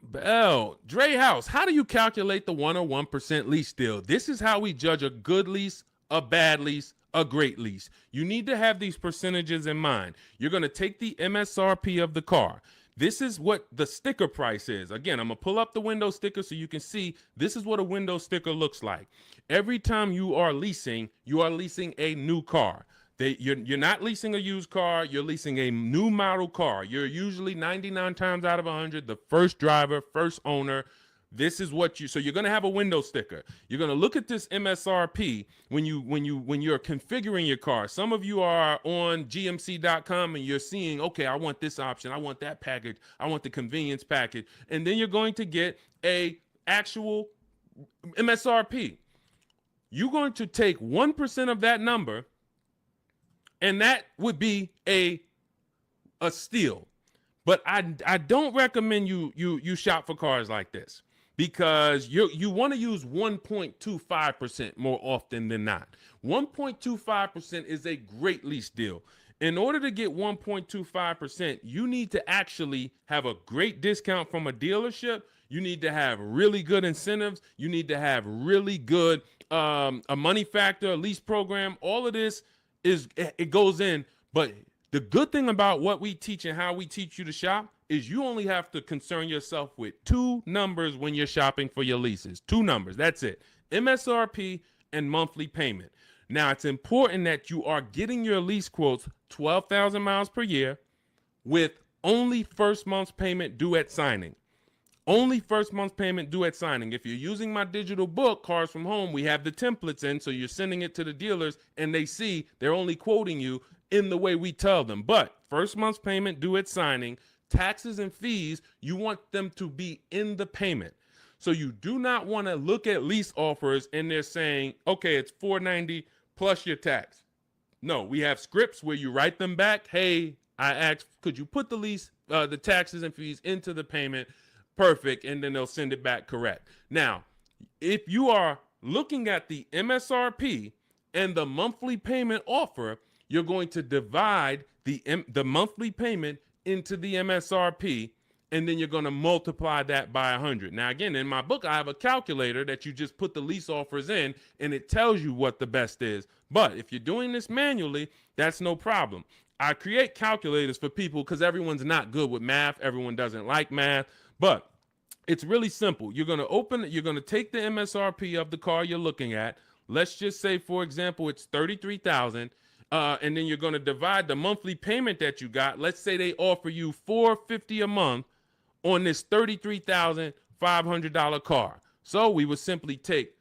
Bell, Dre House, how do you calculate the 101% lease deal? This is how we judge a good lease, a bad lease, a great lease. You need to have these percentages in mind. You're going to take the MSRP of the car. This is what the sticker price is. Again, I'm going to pull up the window sticker so you can see this is what a window sticker looks like. Every time you are leasing a new car. You're not leasing a used car. You're leasing a new model car. You're usually 99 times out of 100 the first driver, first owner. This is what so you're going to have a window sticker. You're going to look at this MSRP when you're configuring your car. Some of you are on gmc.com and you're seeing, okay, I want this option. I want that package. I want the convenience package. And then you're going to get a actual MSRP. You're going to take 1% of that number, and that would be a steal. But I don't recommend you shop for cars like this, because you want to use 1.25% more often than not. 1.25% is a great lease deal. In order to get 1.25%, you need to actually have a great discount from a dealership. You need to have really good incentives. You need to have really good a money factor, a lease program. All of this it goes in. But the good thing about what we teach and how we teach you to shop is you only have to concern yourself with 2 numbers when you're shopping for your leases. 2 numbers. That's it. MSRP and monthly payment. Now, it's important that you are getting your lease quotes 12,000 miles per year with only first month's payment due at signing. Only first month's payment due at signing. If you're using my digital book, Cars from Home, we have the templates in, so you're sending it to the dealers and they see they're only quoting you in the way we tell them. But first month's payment due at signing, taxes and fees, you want them to be in the payment. So you do not want to look at lease offers and they're saying, okay, it's $490 plus your tax. No, we have scripts where you write them back. Hey, I asked, could you put the lease, the taxes and fees into the payment? Perfect. And then they'll send it back correct. Now, if you are looking at the MSRP and the monthly payment offer, you're going to divide the monthly payment into the MSRP, and then you're going to multiply that by 100. Now, again, in my book, I have a calculator that you just put the lease offers in, and it tells you what the best is. But if you're doing this manually, that's no problem. I create calculators for people because everyone's not good with math. Everyone doesn't like math, but it's really simple. You're going to take the MSRP of the car you're looking at. Let's just say, for example, it's $33,000. And then you're going to divide the monthly payment that you got. Let's say they offer you $450 a month on this $33,500 car. So we would simply take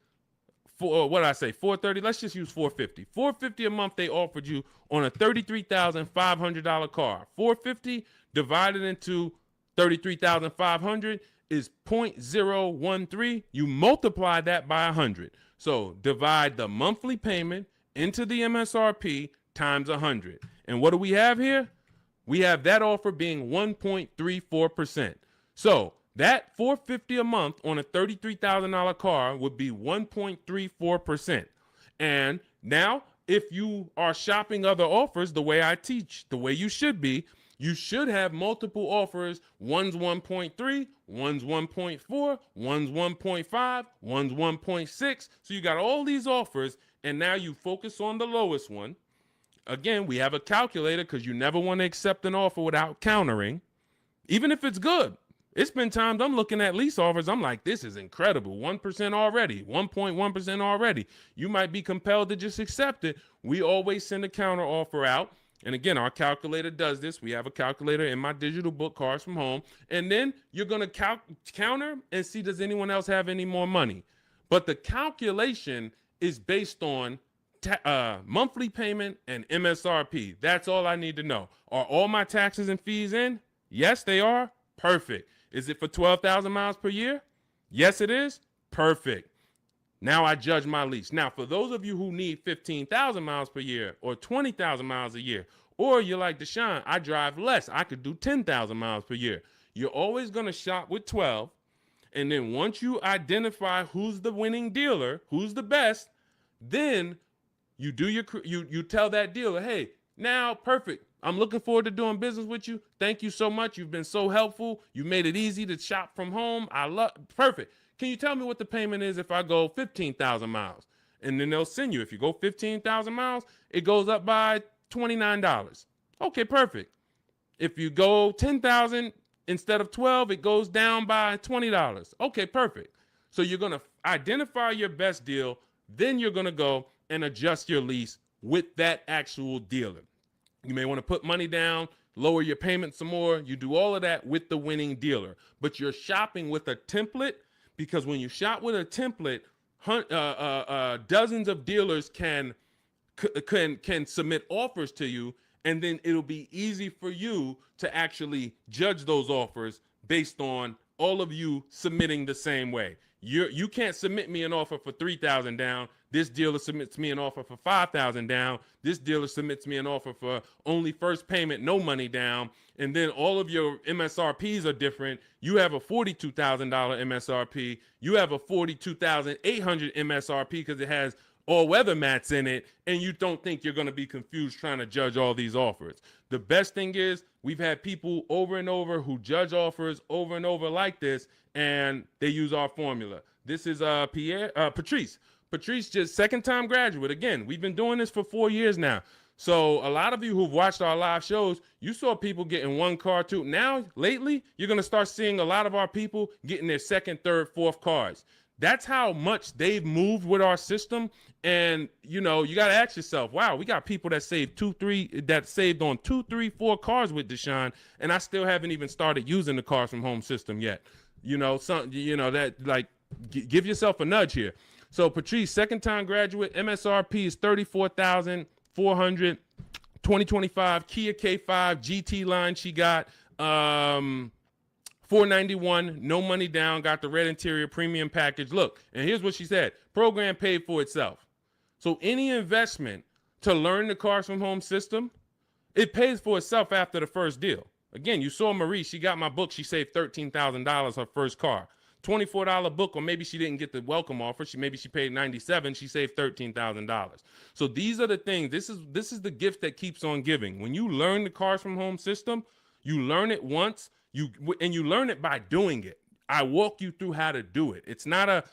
$430. Let's just use $450. $450 a month they offered you on a $33,500 car. $450 divided into $33,500 is 0.013. You multiply that by 100. So divide the monthly payment into the MSRP times 100. And what do we have here? We have that offer being 1.34%. So that $450 a month on a $33,000 car would be 1.34%. And now, if you are shopping other offers the way I teach, the way you should be, you should have multiple offers. One's 1.3, one's 1.4, one's 1.5, one's 1.6. So you got all these offers, and now you focus on the lowest one. Again, we have a calculator because you never want to accept an offer without countering, even if it's good. It's been times I'm looking at lease offers. I'm like, this is incredible. 1% already, 1.1% already. You might be compelled to just accept it. We always send a counter offer out. And again, our calculator does this. We have a calculator in my digital book, Cars from Home. And then you're going to counter and see, does anyone else have any more money? But the calculation is based on monthly payment and MSRP. That's all I need to know. Are all my taxes and fees in? Yes, they are. Perfect. Is it for 12,000 miles per year? Yes, it is. Perfect. Now I judge my lease. Now, for those of you who need 15,000 miles per year or 20,000 miles a year, or you're like Deshone, I drive less. I could do 10,000 miles per year. You're always going to shop with 12. And then once you identify who's the winning dealer, who's the best, then you do you tell that dealer, hey, now perfect. I'm looking forward to doing business with you. Thank you so much. You've been so helpful. You made it easy to shop from home. Perfect. Can you tell me what the payment is if I go 15,000 miles? And then they'll send you. If you go 15,000 miles, it goes up by $29. Okay, perfect. If you go 10,000 instead of 12, it goes down by $20. Okay, perfect. So you're going to identify your best deal. Then you're going to go and adjust your lease with that actual dealer. You may want to put money down, lower your payment some more. You do all of that with the winning dealer. But you're shopping with a template, because when you shop with a template, dozens of dealers can submit offers to you, and then it'll be easy for you to actually judge those offers based on all of you submitting the same way. You can't submit me an offer for 3,000 down. This dealer submits me an offer for 5,000 down. This dealer submits me an offer for only first payment, no money down. And then all of your MSRPs are different. You have a $42,000 MSRP. You have a $42,800 MSRP because it has all weather mats in it. And you don't think you're going to be confused trying to judge all these offers. The best thing is we've had people over and over who judge offers over and over like this, and they use our formula. This is Patrice. Patrice, just second-time graduate. Again, we've been doing this for 4 years now. So a lot of you who've watched our live shows, you saw people getting one car, too. Now, lately, you're going to start seeing a lot of our people getting their second, third, fourth cars. That's how much they've moved with our system. And, you know, you got to ask yourself, wow, we got people that saved saved on 2, 3, 4 cars with Deshone, and I still haven't even started using the Cars from Home system yet. You know, give yourself a nudge here. So Patrice, second time graduate, MSRP is $34,400. 2025 Kia K5 GT line she got. $491, no money down, got the red interior premium package. Look, and here's what she said. Program paid for itself. So any investment to learn the Cars from Home system, it pays for itself after the first deal. Again, you saw Marie, she got my book. She saved $13,000 her first car. $24 book, or maybe she didn't get the welcome offer. Maybe she paid $97. She saved $13,000. So these are the things. This is the gift that keeps on giving. When you learn the Cars from Home system, you learn it once, you learn it by doing it. I walk you through how to do it. It's not a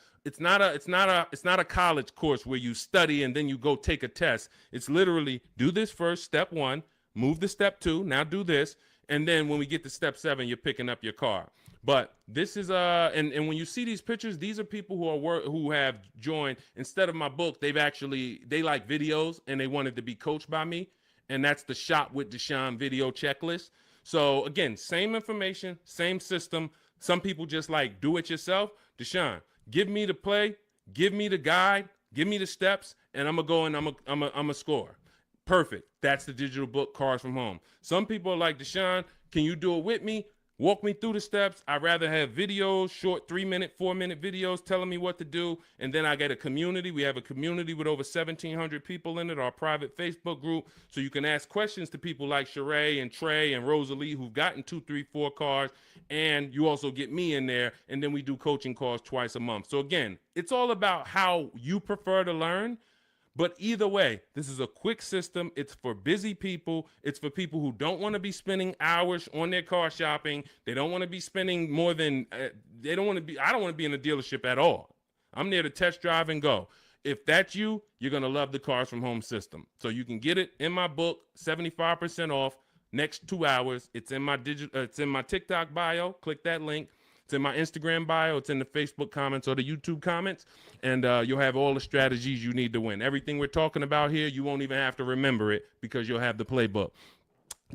college course where you study and then you go take a test. It's literally do this first, step 1, move to step 2, now do this, and then when we get to step 7, you're picking up your car. But this is and when you see these pictures, these are people who have joined. Instead of my book, they like videos and they wanted to be coached by me, and that's the Shop with Deshone video checklist. So again, same information, same system. Some people just like do it yourself. Deshone, give me the play, give me the guide, give me the steps, and I'm gonna go and I'm a score. Perfect. That's the digital book, Cars from Home. Some people are like, Deshone, can you do it with me? Walk me through the steps. I'd rather have videos, short 3-minute, 4-minute videos telling me what to do. And then I get a community. We have a community with over 1,700 people in it, our private Facebook group. So you can ask questions to people like Sheree and Trey and Rosalie who've gotten 2, 3, 4 cars. And you also get me in there. And then we do coaching calls twice a month. So again, it's all about how you prefer to learn. But either way, this is a quick system. It's for busy people. It's for people who don't want to be spending hours on their car shopping. They don't want to be spending more than, I don't want to be in a dealership at all. I'm there to test drive and go. If that's you, you're going to love the Cars from Home system. So you can get it in my book, 75% off, next 2 hours. It's in my it's in my TikTok bio. Click that link. It's in my Instagram bio. It's in the Facebook comments or the YouTube comments. And you'll have all the strategies you need to win. Everything we're talking about here, you won't even have to remember it because you'll have the playbook.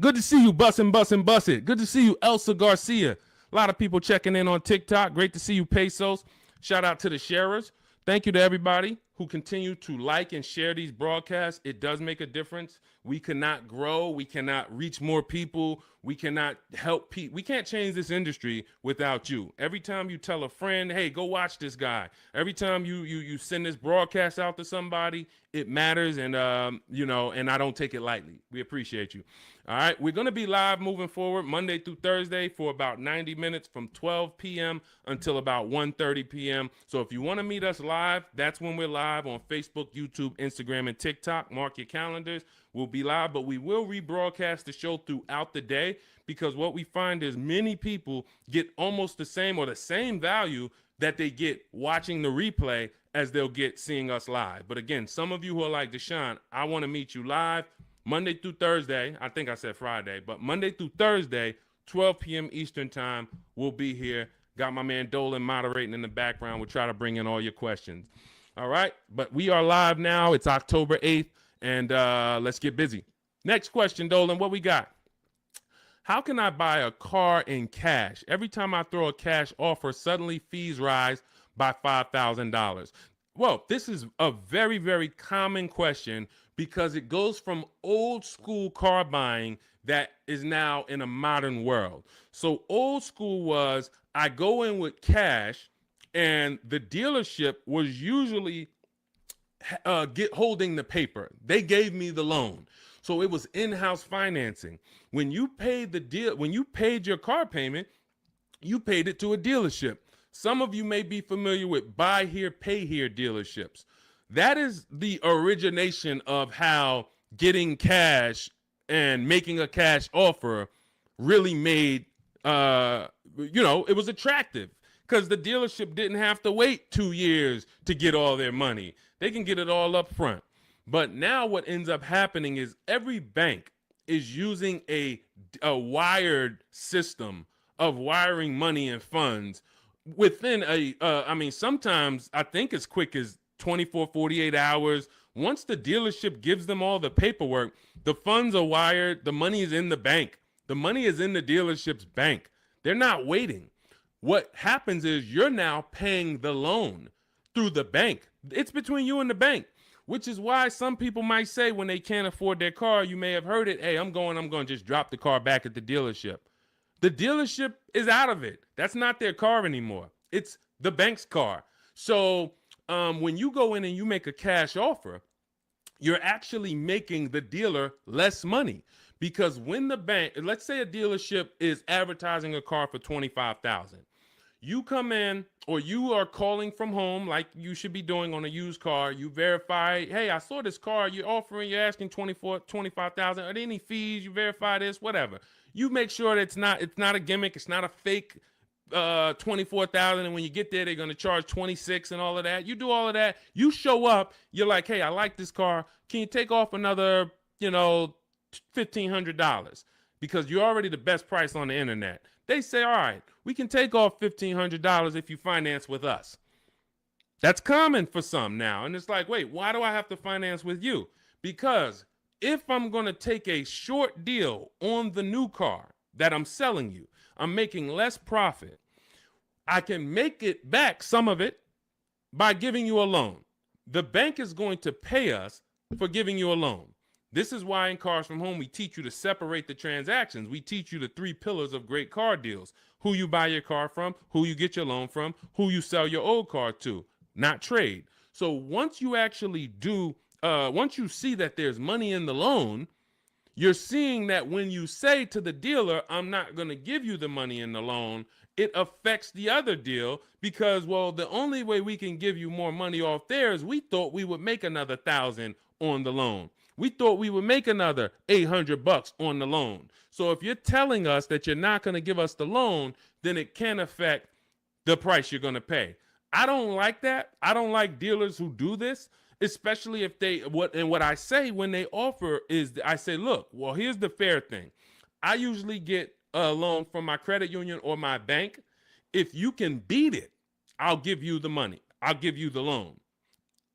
Good to see you, Bussin'. Good to see you, Elsa Garcia. A lot of people checking in on TikTok. Great to see you, Pesos. Shout out to the sharers. Thank you to everybody who continue to like and share these broadcasts. It does make a difference. We cannot grow. We cannot reach more people. We cannot help people. We can't change this industry without you. Every time you tell a friend, hey, go watch this guy. Every time you send this broadcast out to somebody, it matters. And, and I don't take it lightly. We appreciate you. All right. We're going to be live moving forward Monday through Thursday for about 90 minutes from 12 p.m. until about 1:30 p.m. So if you want to meet us live, that's when we're live on Facebook, YouTube, Instagram, and TikTok. Mark your calendars. We'll be live, but we will rebroadcast the show throughout the day because what we find is many people get almost the same or the same value that they get watching the replay as they'll get seeing us live. But again, some of you who are like, Deshone, I want to meet you live Monday through Thursday. I think I said Friday, but Monday through Thursday, 12 p.m. Eastern time, we'll be here. Got my man Dolan moderating in the background. We'll try to bring in all your questions. All right, but we are live now. It's October 8th. And let's get busy. Next question, Dolan, what we got? How can I buy a car in cash? Every time I throw a cash offer, suddenly fees rise by $5,000. Well, this is a very, very common question because it goes from old school car buying that is now in a modern world. So old school was I go in with cash and the dealership was usually holding the paper. They gave me the loan. So it was in-house financing. When you paid when you paid your car payment, you paid it to a dealership. Some of you may be familiar with buy here, pay here dealerships. That is the origination of how getting cash and making a cash offer really made, it was attractive because the dealership didn't have to wait 2 years to get all their money. They can get it all up front. But now what ends up happening is every bank is using a wired system of wiring money and funds within sometimes I think as quick as 24, 48 hours. Once the dealership gives them all the paperwork, the funds are wired. The money is in the bank. The money is in the dealership's bank. They're not waiting. What happens is you're now paying the loan through the bank. It's between you and the bank. which is why some people might say when they can't afford their car, you may have heard it, hey, I'm going to just drop the car back at the dealership. The dealership is out of it. That's not their car anymore. It's the bank's car. So when you go in and you make a cash offer, you're actually making the dealer less money, because when the bank, let's say a dealership is advertising a car for $25,000. You come in, or you are calling from home like you should be doing on a used car. You verify, hey, I saw this car you're offering, you're asking 25,000. Are there any fees? You verify this, whatever. You make sure that it's not a gimmick, it's not a fake 24,000, and when you get there they're going to charge 26 and all of that. You do all of that, you show up, you're like, hey, I like this car, can you take off another $1,500, because you're already the best price on the internet. They say, all right, we can take off $1,500 if you finance with us. That's common for some now, and it's like, wait, why do I have to finance with you? Because if I'm going to take a short deal on the new car that I'm selling you, I'm making less profit. I can make it back, some of it, by giving you a loan. The bank is going to pay us for giving you a loan. This is why in Cars from Home, we teach you to separate the transactions. We teach you the 3 pillars of great car deals: who you buy your car from, who you get your loan from, who you sell your old car to, not trade. So once you actually once you see that there's money in the loan, you're seeing that when you say to the dealer, I'm not going to give you the money in the loan, it affects the other deal, because, well, the only way we can give you more money off there is we thought we would make another $1,000 on the loan. We thought we would make another $800 on the loan. So if you're telling us that you're not going to give us the loan, then it can affect the price you're going to pay. I don't like that. I don't like dealers who do this, especially if what I say when they offer is, I say, look, well, here's the fair thing. I usually get a loan from my credit union or my bank. If you can beat it, I'll give you the money. I'll give you the loan.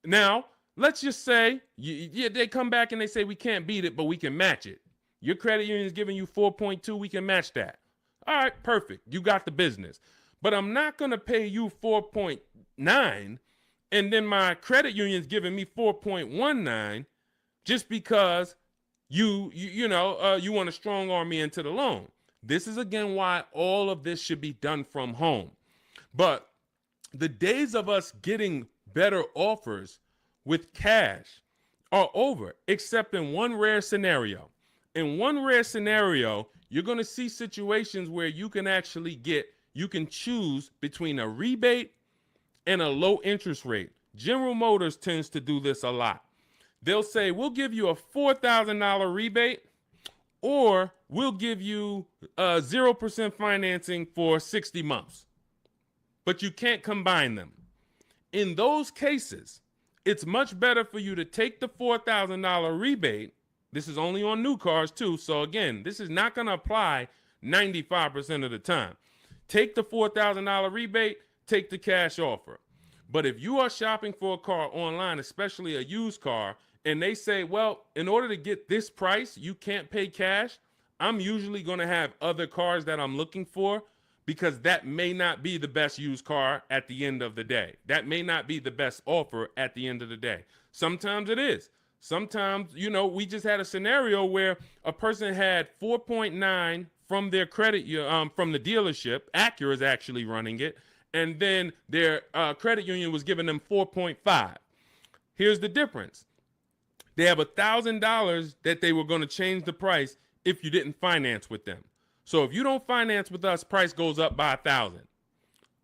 Now, let's just say they come back and they say, we can't beat it, but we can match it. Your credit union is giving you 4.2. We can match that. All right, perfect. You got the business. But I'm not going to pay you 4.9, and then my credit union's giving me 4.19 just because you want to strong arm me into the loan. This is, again, why all of this should be done from home. But the days of us getting better offers with cash are over, except in one rare scenario. In one rare scenario, you're going to see situations where you can choose between a rebate and a low interest rate. General Motors tends to do this a lot. They'll say, we'll give you a $4,000 rebate, or we'll give you 0% financing for 60 months. But you can't combine them. In those cases, it's much better for you to take the $4,000 rebate. This is only on new cars too. So again, this is not going to apply 95% of the time. Take the $4,000 rebate, take the cash offer. But if you are shopping for a car online, especially a used car, and they say, well, in order to get this price, you can't pay cash, I'm usually going to have other cars that I'm looking for, because that may not be the best used car at the end of the day. That may not be the best offer at the end of the day. Sometimes it is. Sometimes, we just had a scenario where a person had 4.9 from their credit, from the dealership. Acura is actually running it. And then their credit union was giving them 4.5. Here's the difference. They have $1,000 that they were going to change the price if you didn't finance with them. So if you don't finance with us, price goes up by $1,000.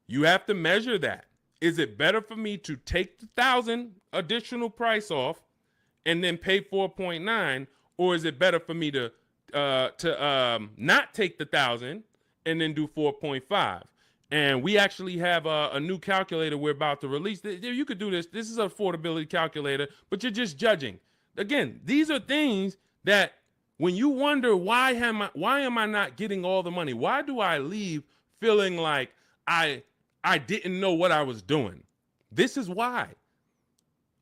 You have to measure that. Is it better for me to take the $1,000 additional price off and then pay 4.9, or is it better for me to not take the $1,000 and then do 4.5? And we actually have a new calculator we're about to release. You could do this. This is an affordability calculator, but you're just judging. Again, these are things that when you wonder, why am I not getting all the money? Why do I leave feeling like I didn't know what I was doing? This is why.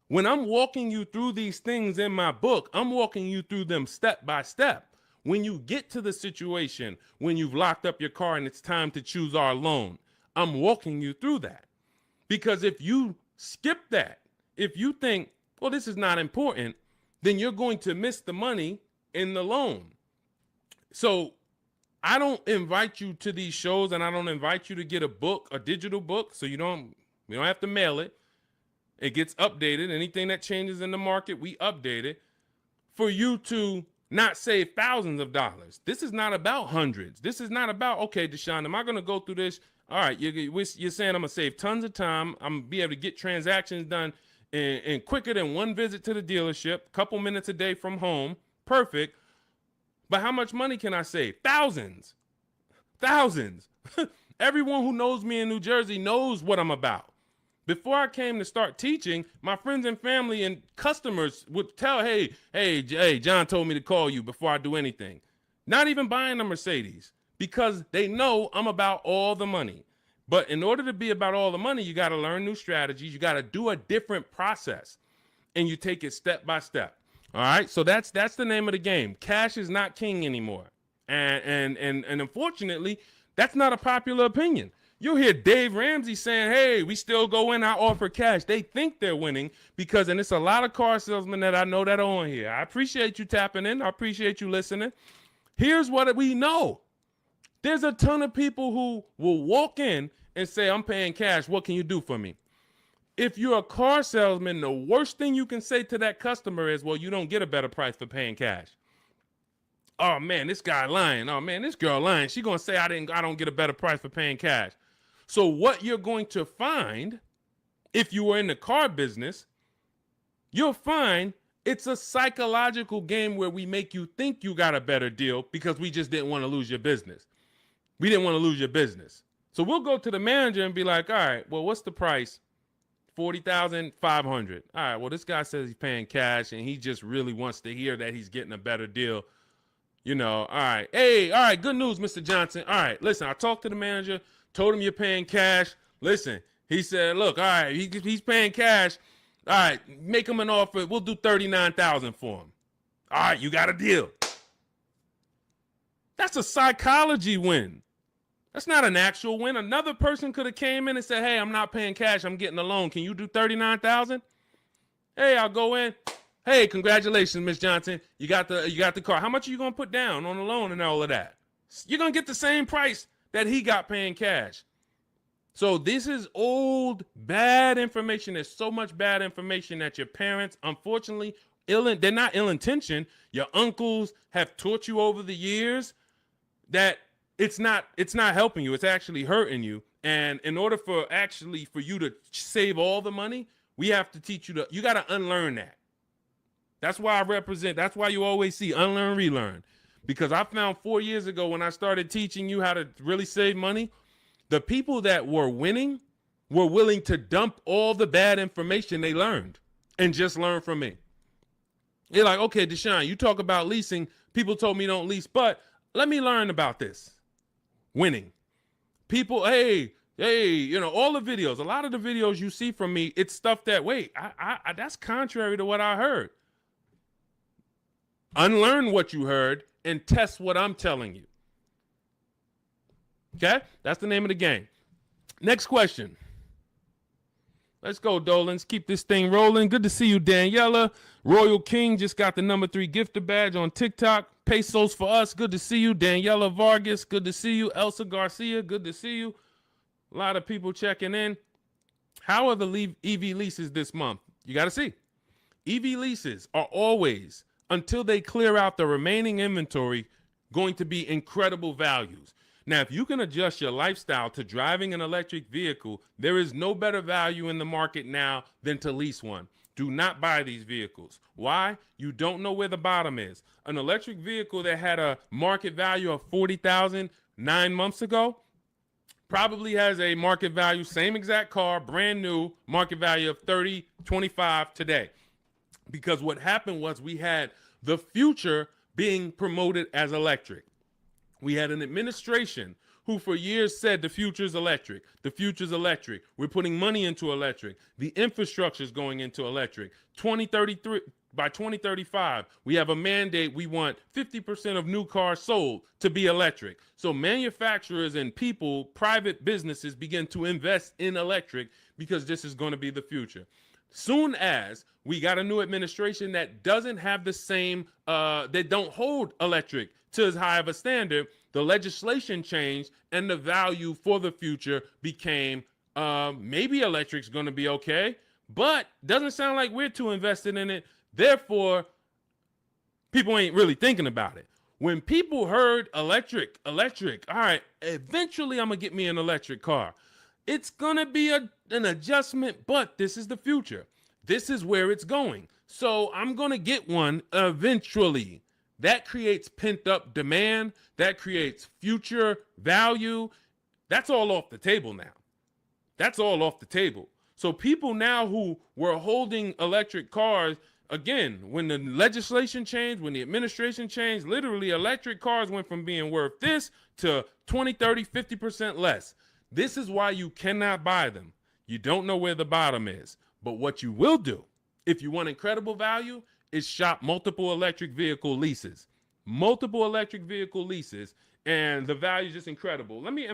When I'm walking you through these things in my book, I'm walking you through them step by step. When you get to the situation, when you've locked up your car and it's time to choose our loan, I'm walking you through that. Because if you skip that, if you think, well, this is not important, then you're going to miss the money in the loan. So I don't invite you to these shows, and I don't invite you to get a book, a digital book, so we don't have to mail it. It gets updated. Anything that changes in the market, we update it for you to not save thousands of dollars. This is not about hundreds. This is not about, okay, Deshone, am I going to go through this? All right, you're saying I'm going to save tons of time. I'm going to be able to get transactions done in quicker than one visit to the dealership, couple minutes a day from home. Perfect. But how much money can I save? Thousands. Everyone who knows me in New Jersey knows what I'm about. Before I came to start teaching, my friends and family and customers would tell, hey, John told me to call you before I do anything. Not even buying a Mercedes, because they know I'm about all the money. But in order to be about all the money, you got to learn new strategies. You got to do a different process, and you take it step by step. All right, so that's the name of the game. Cash is not king anymore, and unfortunately, that's not a popular opinion. You'll hear Dave Ramsey saying, hey, we still go in, I offer cash. They think they're winning because, and it's a lot of car salesmen that I know that are on here. I appreciate you tapping in. I appreciate you listening. Here's what we know. There's a ton of people who will walk in and say, I'm paying cash. What can you do for me? If you're a car salesman, the worst thing you can say to that customer is, well, you don't get a better price for paying cash. Oh man, this guy lying. Oh man, this girl lying. She gonna say I don't get a better price for paying cash. So what you're going to find, if you were in the car business, you'll find it's a psychological game where we make you think you got a better deal because we just didn't want to lose your business. We didn't want to lose your business. So we'll go to the manager and be like, all right, well, what's the price? $40,500. All right, well, this guy says he's paying cash and he just really wants to hear that he's getting a better deal. You know, all right. Hey, all right, good news, Mr. Johnson. All right, listen, I talked to the manager, told him you're paying cash. Listen, he said, look, all right, he's paying cash. All right, make him an offer. We'll do $39,000 for him. All right, you got a deal. That's a psychology win. That's not an actual win. Another person could have came in and said, hey, I'm not paying cash. I'm getting a loan. Can you do $39,000? Hey, I'll go in. Hey, congratulations, Miss Johnson. You got the car. How much are you going to put down on the loan and all of that? You're going to get the same price that he got paying cash. So this is old, bad information. There's so much bad information that your parents, unfortunately, they're not ill-intentioned. Your uncles have taught you over the years that it's not helping you. It's actually hurting you. And in order for you to save all the money, we have to teach you you got to unlearn that. That's why that's why you always see unlearn, relearn. Because I found 4 years ago when I started teaching you how to really save money, the people that were winning were willing to dump all the bad information they learned and just learn from me. They're like, okay, Deshone, you talk about leasing. People told me don't lease, but let me learn about this. Winning. People, hey, all the videos, a lot of the videos you see from me, it's stuff that, wait, I that's contrary to what I heard. Unlearn what you heard and test what I'm telling you. Okay? That's the name of the game. Next question. Let's go, Dolans. Keep this thing rolling. Good to see you, Daniela. Royal King just got the #3 gifter badge on TikTok. Pesos for us. Good to see you. Daniela Vargas. Good to see you. Elsa Garcia. Good to see you. A lot of people checking in. How are the EV leases this month? You got to see. EV leases are always, until they clear out the remaining inventory, going to be incredible values. Now, if you can adjust your lifestyle to driving an electric vehicle, there is no better value in the market now than to lease one. Do not buy these vehicles. Why? You don't know where the bottom is. An electric vehicle that had a market value of $40,000 9 months ago probably has a market value, same exact car, brand new, market value of $30, $25 today. Because what happened was we had the future being promoted as electric. We had an administration who for years said the future is electric. The future is electric. We're putting money into electric. The infrastructure is going into electric. 2033, by 2035, we have a mandate. We want 50% of new cars sold to be electric. So manufacturers and people, private businesses begin to invest in electric because this is going to be the future. Soon as we got a new administration that doesn't have the same, that don't hold electric to as high of a standard, the legislation changed and the value for the future became maybe electric's going to be okay, but doesn't sound like we're too invested in it. Therefore, people ain't really thinking about it. When people heard electric, all right, eventually I'm going to get me an electric car. It's going to be an adjustment, but this is the future. This is where it's going. So I'm going to get one eventually. That creates pent up demand. That creates future value. That's all off the table now. That's all off the table. So people now who were holding electric cars, again, when the legislation changed, when the administration changed, literally electric cars went from being worth this to 20, 30, 50% less. This is why you cannot buy them. You don't know where the bottom is. But what you will do, if you want incredible value, is shop multiple electric vehicle leases. Multiple electric vehicle leases, and the value is just incredible. Let me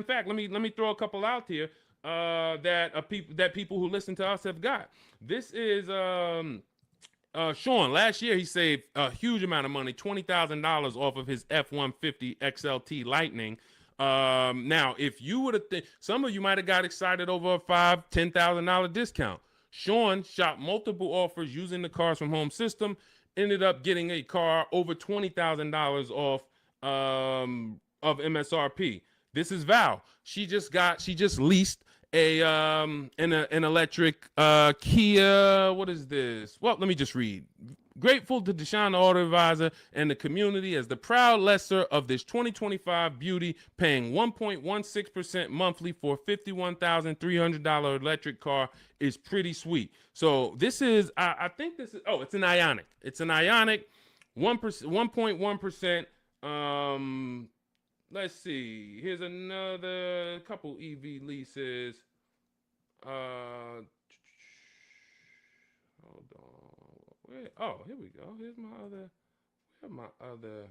throw a couple out here that people who listen to us have got. This is Sean. Last year he saved a huge amount of money, $20,000 off of his F-150 XLT Lightning. Now, if you would have, some of you might have got excited over a $5,000-$10,000 discount. Sean shopped multiple offers using the Cars from Home system, ended up getting a car over $20,000 off of MSRP. This is Val. She just leased an electric Kia. What is this? Well, let me just read. Grateful to Deshone the Auto Advisor and the community as the proud lessor of this 2025 beauty, paying 1.16% monthly for a $51,300 electric car is pretty sweet. So this is, I think this is, it's an Ioniq. It's an Ioniq, 1.1%. Let's see. Here's another couple EV leases. Hold on. Oh, here we go. Here's my other. Where's my other?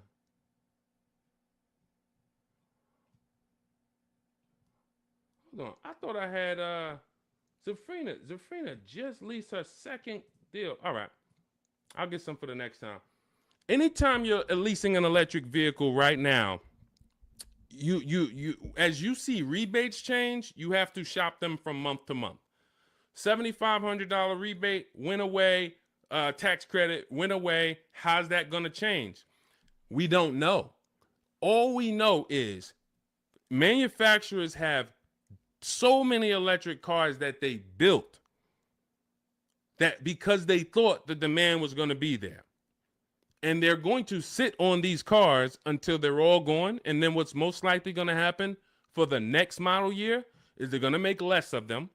Hold on. I thought I had Zafrina. Zafrina just leased her second deal. All right. I'll get some for the next time. Anytime you're leasing an electric vehicle right now, you as you see rebates change, you have to shop them from month to month. $7,500 rebate went away. Tax credit went away. How's that going to change? We don't know. All we know is manufacturers have so many electric cars that they built that because they thought the demand was going to be there. And they're going to sit on these cars until they're all gone. And then what's most likely going to happen for the next model year is they're going to make less of them.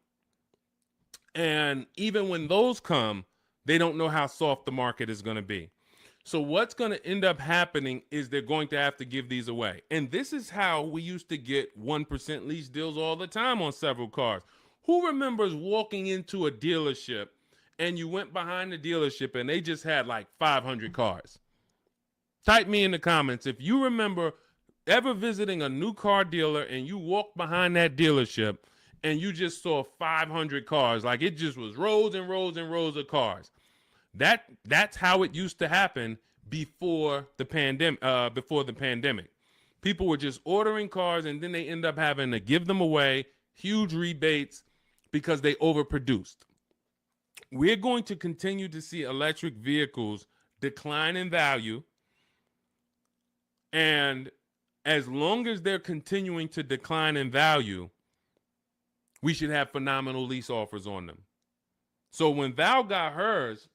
And even when those come, they don't know how soft the market is going to be. So what's going to end up happening is they're going to have to give these away. And this is how we used to get 1% lease deals all the time on several cars. Who remembers walking into a dealership and you went behind the dealership and they just had like 500 cars? Type me in the comments if you remember ever visiting a new car dealer and you walked behind that dealership and you just saw 500 cars, like it just was rows and rows and rows of cars. That's how it used to happen before the pandemic. People were just ordering cars and then they end up having to give them away, huge rebates because they overproduced. We're going to continue to see electric vehicles decline in value. And as long as they're continuing to decline in value, we should have phenomenal lease offers on them. So when Val got hers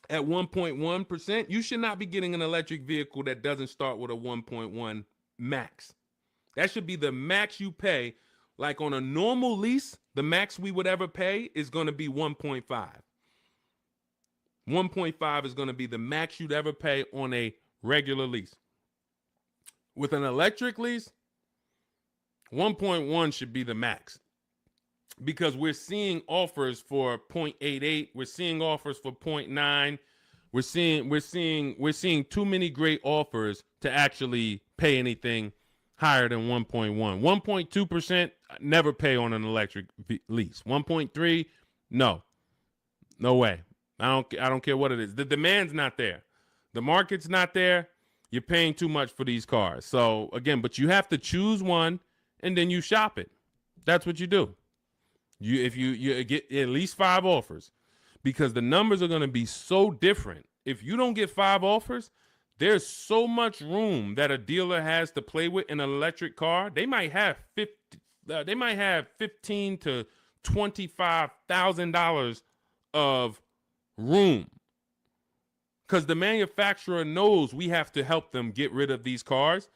at 1.1%, you should not be getting an electric vehicle that doesn't start with a 1.1 max. That should be the max you pay. Like on a normal lease, the max we would ever pay is going to be 1.5. 1.5 is going to be the max you'd ever pay on a regular lease. With an electric lease, 1.1 should be the max. Because we're seeing offers for 0.88, we're seeing offers for 0.9. We're seeing too many great offers to actually pay anything higher than 1.1. 1.2% never pay on an electric lease. 1.3, no. No way. I don't care what it is. The demand's not there. The market's not there. You're paying too much for these cars. So again, but you have to choose one and then you shop it. That's what you do. If you get at least 5 offers, because the numbers are going to be so different. If you don't get 5 offers, there's so much room that a dealer has to play with in an electric car. They might have $15 to $25,000 of room, because the manufacturer knows we have to help them get rid of these cars.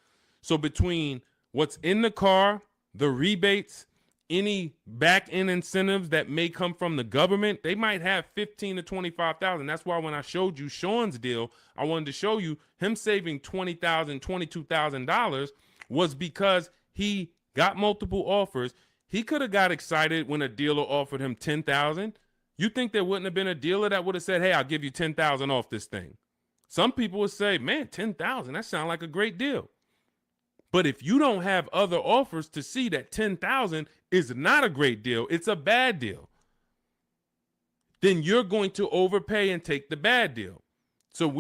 So between what's in the car, the rebates, any back end incentives that may come from the government, they might have 15 to 25,000. That's why when I showed you Sean's deal, I wanted to show you him saving $20,000, $22,000 was because he got multiple offers. He could have got excited when a dealer offered him 10,000. You think there wouldn't have been a dealer that would have said, "Hey, I'll give you 10,000 off this thing"? Some people would say, "Man, 10,000, that sounds like a great deal." But if you don't have other offers to see that 10,000 is not a great deal, it's a bad deal, then you're going to overpay and take the bad deal. So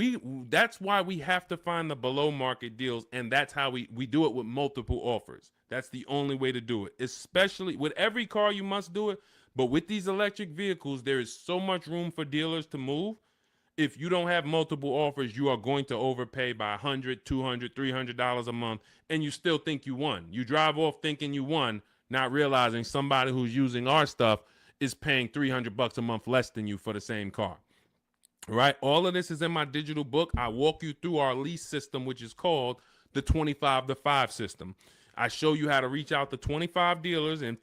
that's why we have to find the below market deals, and that's how we do it with multiple offers. That's the only way to do it. Especially with every car, you must do it. But with these electric vehicles, there is so much room for dealers to move. If you don't have multiple offers, you are going to overpay by $100, $200, $300 a month, and you still think you won. You drive off thinking you won, not realizing somebody who's using our stuff is paying $300 a month less than you for the same car. Right? All of this is in my digital book. I walk you through our lease system, which is called the 25 to 5 system. I show you how to reach out to 25 dealers in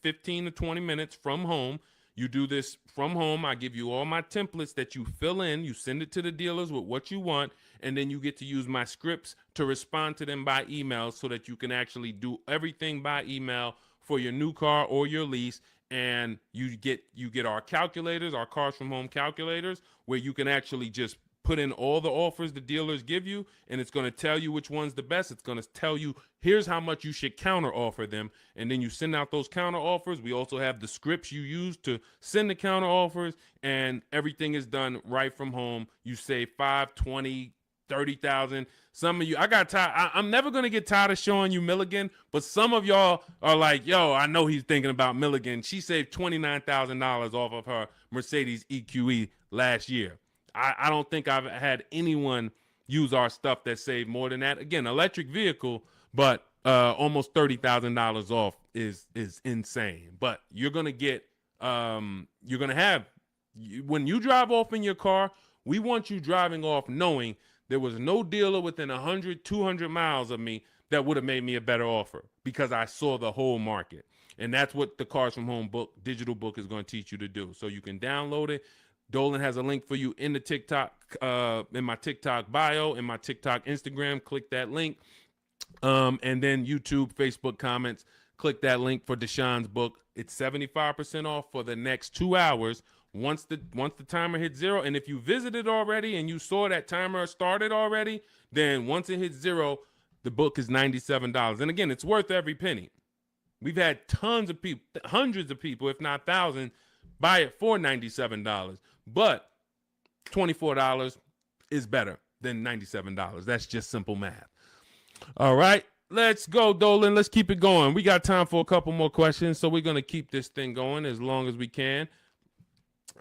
15 to 20 minutes from home. You do this from home. I give you all my templates that you fill in. You send it to the dealers with what you want, and then you get to use my scripts to respond to them by email so that you can actually do everything by email for your new car or your lease. And you get our calculators, our Cars from Home calculators, where you can actually just put in all the offers the dealers give you, and it's going to tell you which one's the best. It's going to tell you, here's how much you should counter offer them. And then you send out those counter offers. We also have the scripts you use to send the counter offers, and everything is done right from home. You save 5, 20, 30,000. Some of you, I got tired. I'm never going to get tired of showing you Milligan, but some of y'all are like, yo, I know he's thinking about Milligan. She saved $29,000 off of her Mercedes EQE last year. I don't think I've had anyone use our stuff that saved more than that. Again, electric vehicle, but almost $30,000 off is insane. But you're going to get, when you drive off in your car, we want you driving off knowing there was no dealer within 100, 200 miles of me that would have made me a better offer, because I saw the whole market. And that's what the Cars from Home book, digital book, is going to teach you to do. So you can download it. Dolan has a link for you in the TikTok, in my TikTok bio, in my TikTok Instagram. Click that link. And then YouTube, Facebook comments, click that link for Deshaun's book. It's 75% off for the next 2 hours. Once the timer hits 0, and if you visited already and you saw that timer started already, then once it hits 0, the book is $97. And again, it's worth every penny. We've had tons of people, hundreds of people, if not thousands, buy it for $97. But $24 is better than $97. That's just simple math. All right, let's go, Dolan. Let's keep it going. We got time for a couple more questions, so we're going to keep this thing going as long as we can.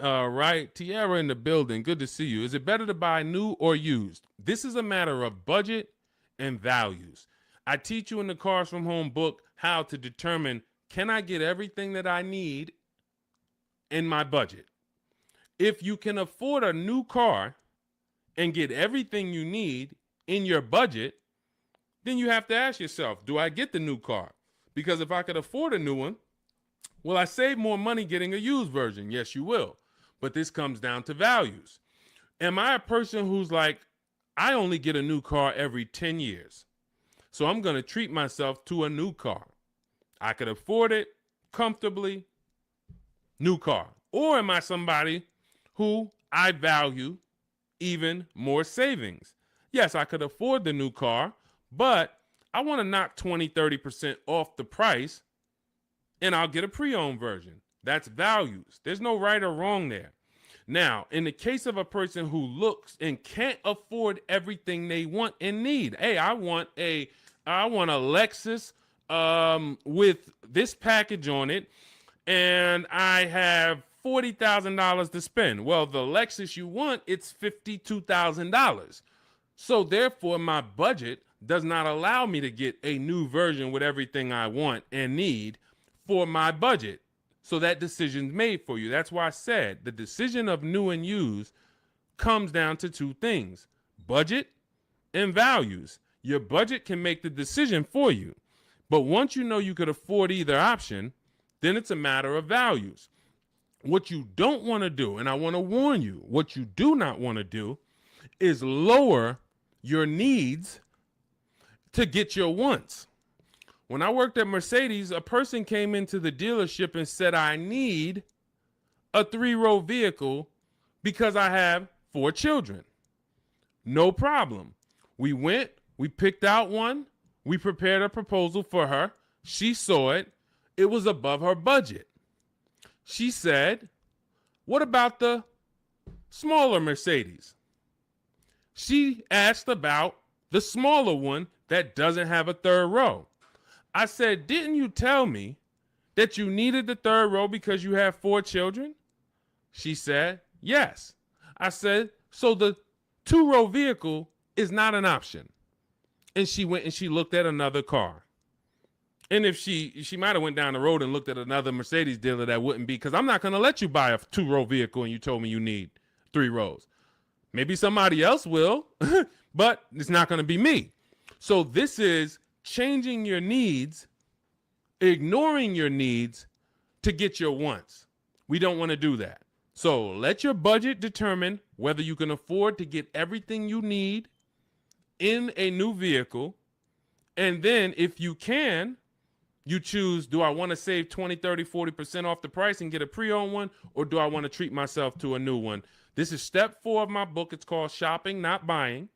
All right, Tiara in the building. Good to see you. Is it better to buy new or used? This is a matter of budget and values. I teach you in the Cars from Home book how to determine, can I get everything that I need in my budget? If you can afford a new car and get everything you need in your budget, then you have to ask yourself, do I get the new car? Because if I could afford a new one, will I save more money getting a used version? Yes, you will. But this comes down to values. Am I a person who's like, I only get a new car every 10 years, so I'm going to treat myself to a new car? I could afford it comfortably, new car. Or am I somebody who I value even more savings? Yes, I could afford the new car, but I want to knock 20, 30% off the price, and I'll get a pre-owned version. That's values. There's no right or wrong there. Now, in the case of a person who looks and can't afford everything they want and need, hey, I want a Lexus with this package on it, and I have $40,000 to spend. Well, the Lexus you want, it's $52,000. So therefore, my budget does not allow me to get a new version with everything I want and need for my budget. So that decision's made for you. That's why I said the decision of new and used comes down to two things: budget and values. Your budget can make the decision for you. But once you know you could afford either option, then it's a matter of values. What you don't want to do, and I want to warn you, what you do not want to do is lower your needs to get your wants. When I worked at Mercedes, a person came into the dealership and said, I need a 3-row vehicle because I have 4 children. No problem. We went, we picked out one, we prepared a proposal for her. She saw it. It was above her budget. She said, what about the smaller Mercedes? She asked about the smaller one that doesn't have a 3rd row. I said, didn't you tell me that you needed the 3rd row because you have 4 children? She said, yes. I said, so the 2-row vehicle is not an option. And she went and she looked at another car. And if she might have went down the road and looked at another Mercedes dealer, that wouldn't be, because I'm not going to let you buy a 2-row vehicle and you told me you need 3 rows. Maybe somebody else will, but it's not going to be me. So this is changing your needs, ignoring your needs to get your wants. We don't want to do that. So let your budget determine whether you can afford to get everything you need in a new vehicle. And then if you can, you choose, do I want to save 20, 30, 40% off the price and get a pre-owned one, or do I want to treat myself to a new one? This is step 4 of my book. It's called Shopping, Not Buying,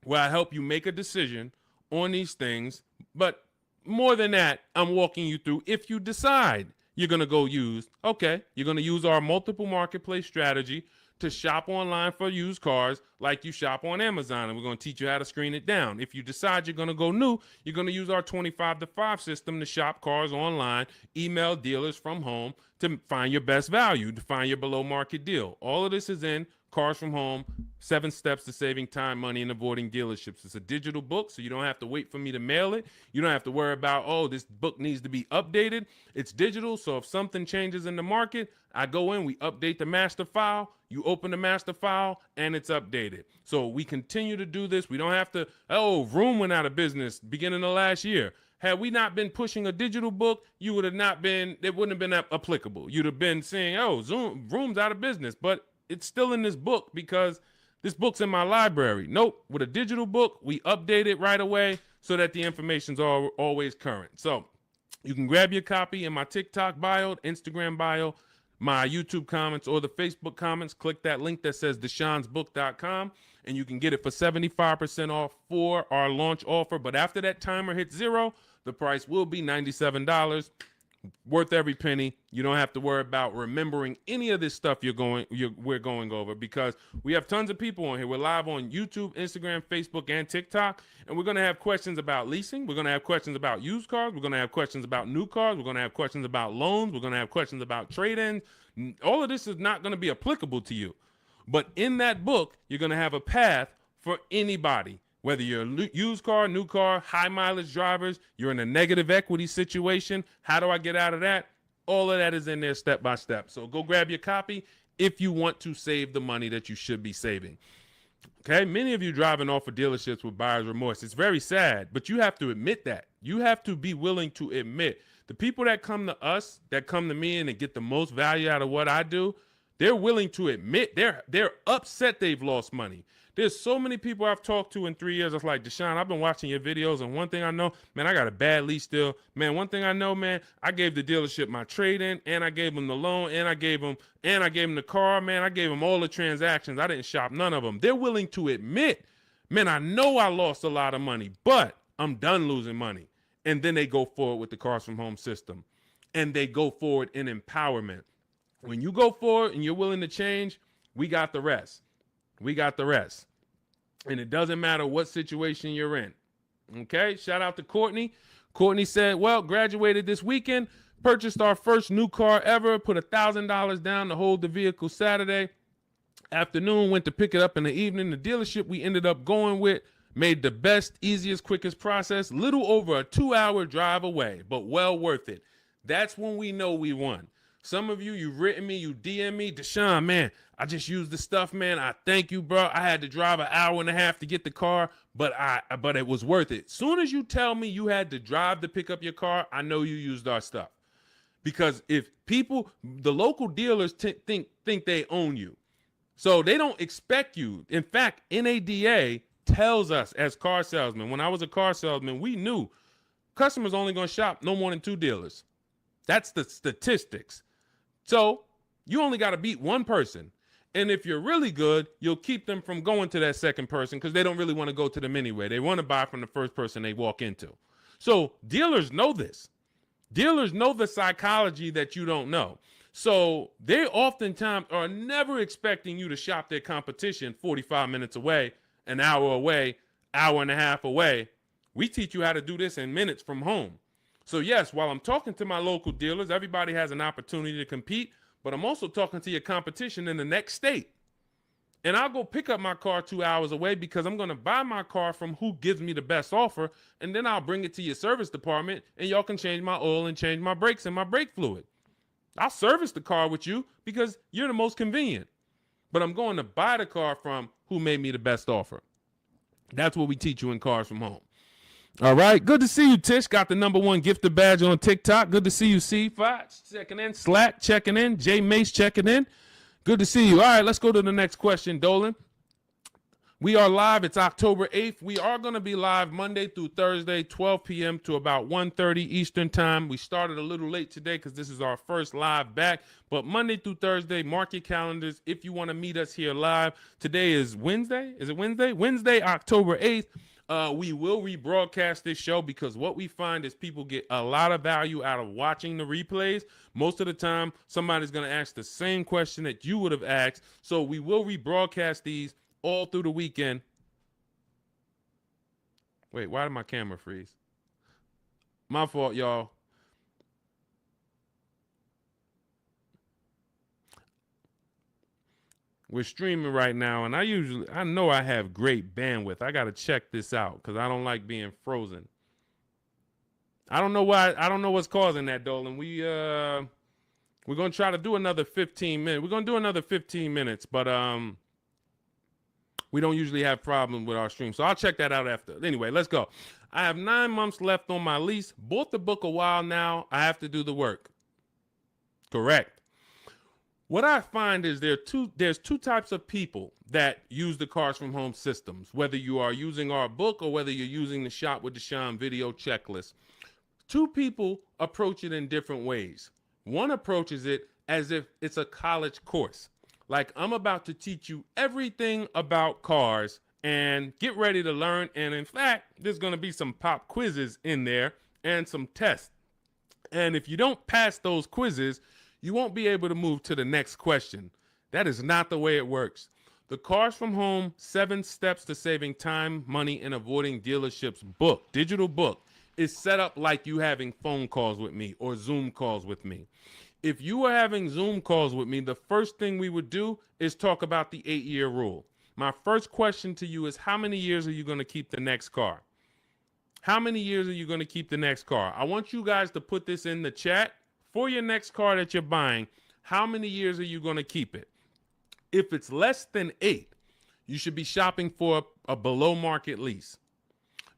where I help you make a decision on these things. But more than that, I'm walking you through, if you decide you're going to go used, okay, you're going to use our multiple marketplace strategy to shop online for used cars like you shop on Amazon, and we're going to teach you how to screen it down. If you decide you're going to go new, you're going to use our 25 to 5 system to shop cars online, email dealers from home to find your best value, to find your below market deal. All of this is in Cars from Home, 7 Steps to Saving Time, Money, and Avoiding Dealerships. It's a digital book, so you don't have to wait for me to mail it. You don't have to worry about, oh, this book needs to be updated. It's digital, so if something changes in the market, I go in, we update the master file, you open the master file, and it's updated. So we continue to do this. We don't have to, oh, Vroom went out of business beginning of last year. Had we not been pushing a digital book, you would have not been, it wouldn't have been applicable. You'd have been saying, oh, Vroom's out of business, but it's still in this book because this book's in my library. Nope, with a digital book, we update it right away so that the information's always current. So you can grab your copy in my TikTok bio, Instagram bio, my YouTube comments, or the Facebook comments. Click that link that says deshonsbook.com, and you can get it for 75% off for our launch offer. But after that timer hits 0, the price will be $97. Worth every penny. You don't have to worry about remembering any of this stuff we're going over, because we have tons of people on here. We're live on YouTube, Instagram, Facebook, and TikTok, and we're going to have questions about leasing. We're going to have questions about used cars. We're going to have questions about new cars. We're going to have questions about loans. We're going to have questions about trade-ins. All of this is not going to be applicable to you, but in that book, you're going to have a path for anybody. Whether you're a used car, new car, high mileage drivers, you're in a negative equity situation, how do I get out of that? All of that is in there step by step. So go grab your copy if you want to save the money that you should be saving. Okay, many of you driving off of dealerships with buyer's remorse. It's very sad, but you have to admit that. You have to be willing to admit the people that come to us, that come to me and get the most value out of what I do, they're willing to admit they're upset they've lost money. There's so many people I've talked to in 3 years. It's like, Deshone, I've been watching your videos, and one thing I know, man, I got a bad lease deal. Man, one thing I know, man, I gave the dealership my trade-in, and I gave them the loan, and I gave them the car, man. I gave them all the transactions. I didn't shop none of them. They're willing to admit, man, I know I lost a lot of money, but I'm done losing money. And then they go forward with the Cars from Home system, and they go forward in empowerment. When you go for it and you're willing to change, we got the rest. We got the rest. And it doesn't matter what situation you're in. Okay, shout out to Courtney. Courtney said, well, graduated this weekend, purchased our first new car ever, put $1,000 down to hold the vehicle Saturday afternoon, went to pick it up in the evening. The dealership we ended up going with made the best, easiest, quickest process, little over a 2-hour drive away, but well worth it. That's when we know we won. Some of you, you've written me, you DM me, Deshone, man, I just used the stuff, man. I thank you, bro. I had to drive an hour and a half to get the car, but it was worth it. Soon as you tell me you had to drive to pick up your car, I know you used our stuff. Because if people, the local dealers think they own you. So they don't expect you. In fact, NADA tells us as car salesmen, when I was a car salesman, we knew customers only going to shop no more than 2 dealers. That's the statistics. So you only got to beat one person. And if you're really good, you'll keep them from going to that second person because they don't really want to go to them anyway. They want to buy from the first person they walk into. So dealers know this. Dealers know the psychology that you don't know. So they oftentimes are never expecting you to shop their competition 45 minutes away, an hour away, hour and a half away. We teach you how to do this in minutes from home. So yes, while I'm talking to my local dealers, everybody has an opportunity to compete, but I'm also talking to your competition in the next state. And I'll go pick up my car 2 hours away because I'm going to buy my car from who gives me the best offer, and then I'll bring it to your service department, and y'all can change my oil and change my brakes and my brake fluid. I'll service the car with you because you're the most convenient. But I'm going to buy the car from who made me the best offer. That's what we teach you in Cars from Home. All right. Good to see you, Tish. Got the #1 gifted badge on TikTok. Good to see you, C5 checking in. Slack checking in. J Mace checking in. Good to see you. All right, let's go to the next question, Dolan. We are live. It's October 8th. We are going to be live Monday through Thursday, 12 p.m. to about 1:30 Eastern time. We started a little late today because this is our first live back. But Monday through Thursday, mark your calendars if you want to meet us here live. Today is Wednesday. Is it Wednesday? Wednesday, October 8th. We will rebroadcast this show because what we find is people get a lot of value out of watching the replays. Most of the time, somebody's going to ask the same question that you would have asked. So we will rebroadcast these all through the weekend. Wait, why did my camera freeze? My fault, y'all. We're streaming right now, and I know I have great bandwidth. I got to check this out because I don't like being frozen. I don't know why. I don't know what's causing that, Dolan. We're going to try to do another 15 minutes. We're going to do another 15 minutes, but we don't usually have problems with our stream. So I'll check that out after. Anyway, let's go. I have 9 months left on my lease. Bought the book a while now. I have to do the work. Correct. What I find is there's two types of people that use the Cars from Home systems, whether you are using our book or whether you're using the Shop with Deshone video checklist. 2 people approach it in different ways. One approaches it as if it's a college course. Like, I'm about to teach you everything about cars and get ready to learn. And in fact, there's going to be some pop quizzes in there and some tests. And if you don't pass those quizzes, you won't be able to move to the next question. That is not the way it works. The Cars from Home 7 Steps to Saving Time, Money, and Avoiding Dealerships book, digital book, is set up like you having phone calls with me or Zoom calls with me. If you were having Zoom calls with me, the first thing we would do is talk about the 8-year rule. My first question to you is, how many years are you going to keep the next car? How many years are you going to keep the next car? I want you guys to put this in the chat. For your next car that you're buying, how many years are you going to keep it? If it's less than 8, you should be shopping for a below market lease.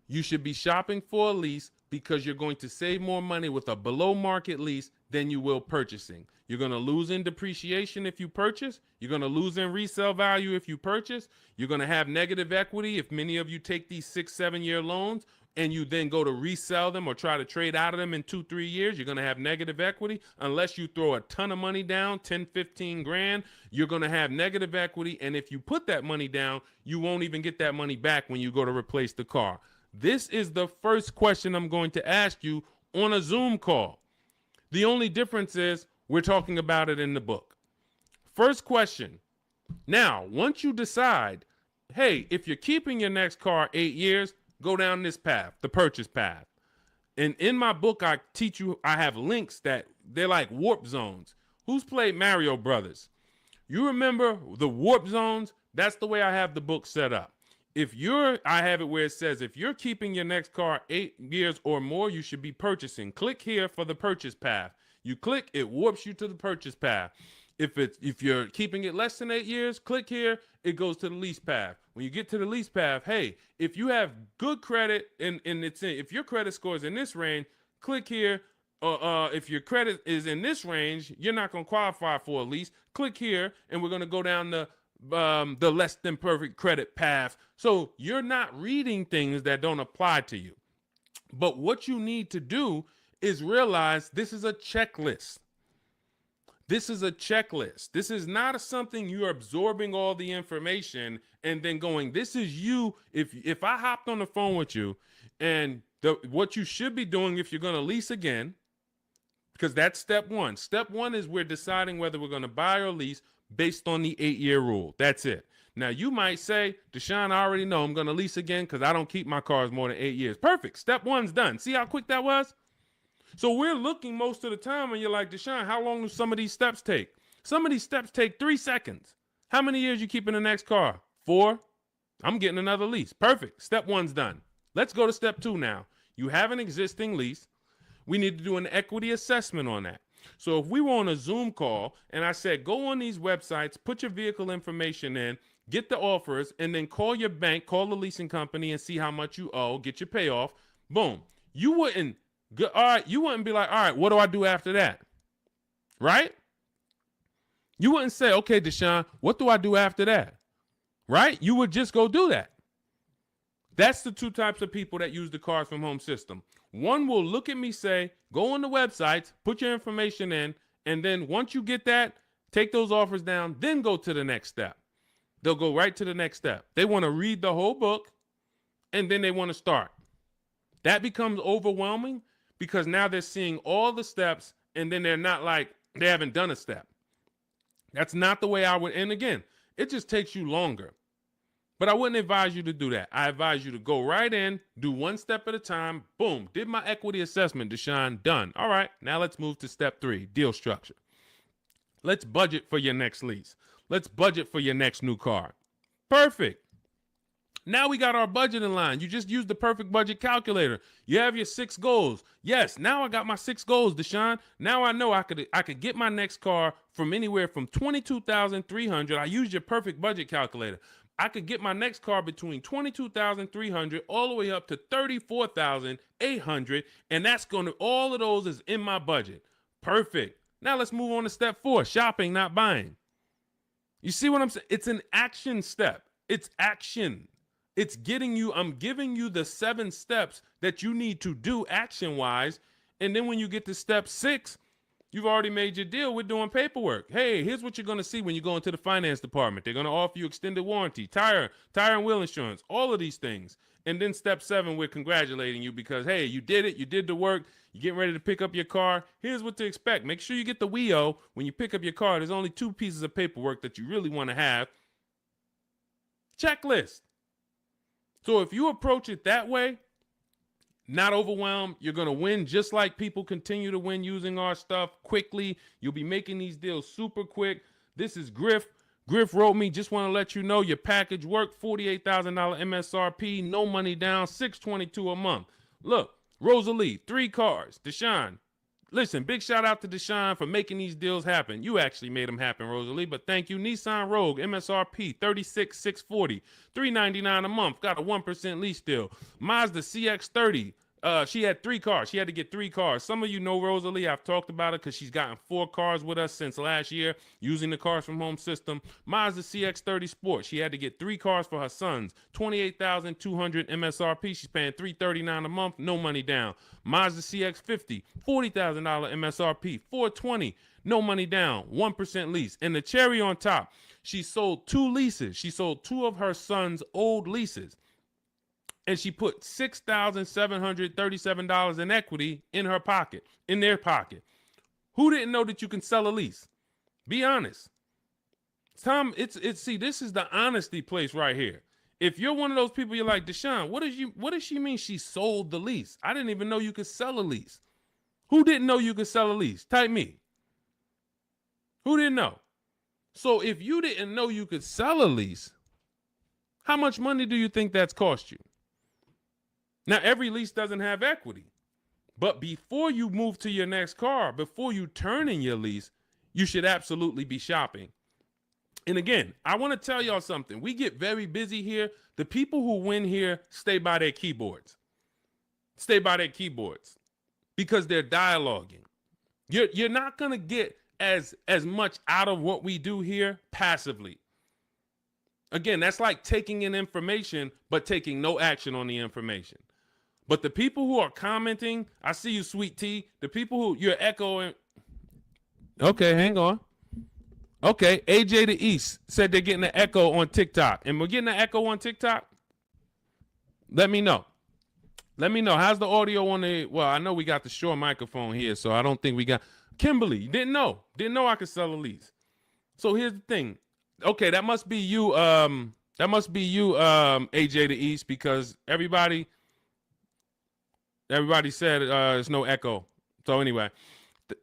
You should be shopping for a lease because you're going to save more money with a below market lease than you will purchasing. You're going to lose in depreciation if you purchase. You're going to lose in resale value if you purchase. You're going to have negative equity if many of you take these 6-7 year loans and you then go to resell them or try to trade out of them in 2-3 years. You're going to have negative equity. Unless you throw a ton of money down, 10, 15 grand, you're going to have negative equity. And if you put that money down, you won't even get that money back when you go to replace the car. This is the first question I'm going to ask you on a Zoom call. The only difference is we're talking about it in the book. First question. Now, once you decide, hey, if you're keeping your next car 8 years, go down this path, the purchase path. And in my book, I teach you, I have links that they're like warp zones. Who's played Mario Brothers? You remember the warp zones? That's the way I have the book set up. I have it where it says, if you're keeping your next car 8 years or more, you should be purchasing. Click here for the purchase path. You click, it warps you to the purchase path. If you're keeping it less than 8 years, click here, it goes to the lease path. When you get to the lease path, hey, if you have good credit and if your credit score is in this range, click here. If your credit is in this range, you're not going to qualify for a lease. Click here, and we're going to go down the less than perfect credit path. So you're not reading things that don't apply to you. But what you need to do is realize this is a checklist. This is a checklist. This is not something you're absorbing all the information and then going, this is you. If I hopped on the phone with you and what you should be doing if you're going to lease again, because that's step one. Step one is we're deciding whether we're going to buy or lease based on the 8-year rule. That's it. Now, you might say, Deshone, I already know I'm going to lease again because I don't keep my cars more than 8 years. Perfect. Step one's done. See how quick that was? So we're looking most of the time and you're like, Deshone, how long do some of these steps take? Some of these steps take 3 seconds. How many years you keep in the next car? 4? I'm getting another lease. Perfect. Step one's done. Let's go to step 2 now. You have an existing lease. We need to do an equity assessment on that. So if we were on a Zoom call and I said, go on these websites, put your vehicle information in, get the offers, and then call your bank, call the leasing company and see how much you owe, get your payoff. Boom. You wouldn't be like, all right, what do I do after that? Right? You wouldn't say, okay, Deshone, what do I do after that? Right? You would just go do that. That's the 2 types of people that use the Cars from Home system. One will look at me, say, go on the websites, put your information in, and then once you get that, take those offers down, then go to the next step. They'll go right to the next step. They want to read the whole book, and then they want to start. That becomes overwhelming because now they're seeing all the steps, and then they're not like, they haven't done a step. That's not the way I would, and again, it just takes you longer. But I wouldn't advise you to do that. I advise you to go right in, do 1 step at a time. Boom, did my equity assessment, Deshone, done. All right, now let's move to step 3, deal structure. Let's budget for your next lease. Let's budget for your next new car. Perfect. Now we got our budget in line. You just used the perfect budget calculator. You have your 6 goals. Yes, now I got my 6 goals, Deshone. Now I know I could get my next car from anywhere from $22,300. I used your perfect budget calculator. I could get my next car between $22,300 all the way up to $34,800, and that's going to, all of those is in my budget. Perfect. Now let's move on to step 4, shopping, not buying. You see what I'm saying? It's an action step. It's action. It's getting you, I'm giving you the 7 steps that you need to do action-wise, and then when you get to step 6, you've already made your deal with doing paperwork. Hey, here's what you're going to see when you go into the finance department. They're going to offer you extended warranty, tire and wheel insurance, all of these things. And then step 7, we're congratulating you because, hey, you did it. You did the work. You're getting ready to pick up your car. Here's what to expect. Make sure you get the WIO when you pick up your car. There's only 2 pieces of paperwork that you really want to have. Checklist. So if you approach it that way, not overwhelmed, you're going to win just like people continue to win using our stuff quickly. You'll be making these deals super quick. This is Griff. Griff wrote me, just want to let you know your package worked, $48,000 MSRP, no money down, $622 a month. Look, Rosalie, 3 cars. Deshone, listen, big shout out to Deshone for making these deals happen. You actually made them happen, Rosalie, but thank you. Nissan Rogue, MSRP, $36,640, $399 a month, got a 1% lease deal. Mazda CX-30, she had 3 cars. She had to get 3 cars. Some of you know Rosalie. I've talked about it because she's gotten 4 cars with us since last year using the Cars from Home system. Mazda CX-30 Sport. She had to get 3 cars for her sons. $28,200 MSRP. She's paying $339 a month. No money down. Mazda CX-50. $40,000 MSRP. $420. No money down. 1% lease. And the cherry on top, she sold 2 leases. She sold 2 of her sons' old leases. And she put $6,737 in equity in her pocket, in their pocket. Who didn't know that you can sell a lease? Be honest. Tom, see, this is the honesty place right here. If you're one of those people, you're like, Deshone, what does she mean she sold the lease? I didn't even know you could sell a lease. Who didn't know you could sell a lease? Type me. Who didn't know? So if you didn't know you could sell a lease, how much money do you think that's cost you? Now, every lease doesn't have equity, but before you move to your next car, before you turn in your lease, you should absolutely be shopping. And again, I want to tell y'all something. We get very busy here. The people who win here stay by their keyboards. Stay by their keyboards because they're dialoguing. You're not going to get as much out of what we do here passively. Again, that's like taking in information, but taking no action on the information. But the people who are commenting, I see you, Sweet Tea. The people who you're echoing. Okay, hang on. Okay, AJ the East said they're getting an echo on TikTok. And we're getting an echo on TikTok? Let me know. Let me know. How's the audio on the, well, I know we got the Shure microphone here, so I don't think we got, Kimberly, didn't know I could sell a lease. So here's the thing. Okay, that must be you, AJ the East, because everybody said there's no echo. So anyway,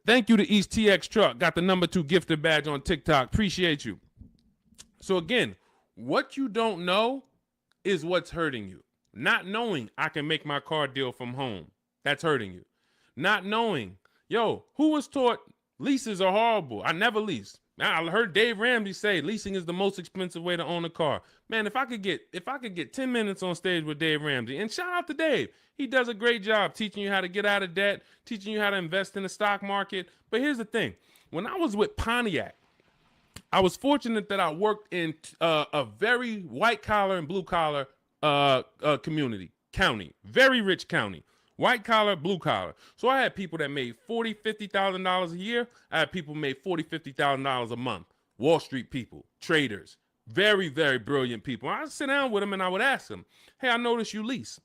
thank you to East TX Truck. Got the #2 gifted badge on TikTok. Appreciate you. So again, what you don't know is what's hurting you. Not knowing I can make my car deal from home. That's hurting you. Not knowing, who was taught leases are horrible? I never leased. Now, I heard Dave Ramsey say leasing is the most expensive way to own a car. Man, if I could get 10 minutes on stage with Dave Ramsey, and shout out to Dave. He does a great job teaching you how to get out of debt, teaching you how to invest in the stock market. But here's the thing. When I was with Pontiac, I was fortunate that I worked in a very white collar and blue collar county, very rich county, white collar, blue collar. So I had people that made $40,000-$50,000 a year. I had people who made $40,000-$50,000 a month. Wall Street people, traders, very, very brilliant people. I would sit down with them and I would ask them, hey, I noticed you lease.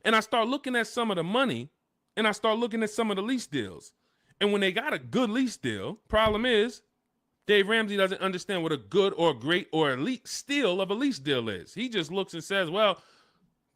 And I start looking at some of the money and I start looking at some of the lease deals. And when they got a good lease deal, problem is Dave Ramsey doesn't understand what a good or great or elite steal of a lease deal is. He just looks and says, well,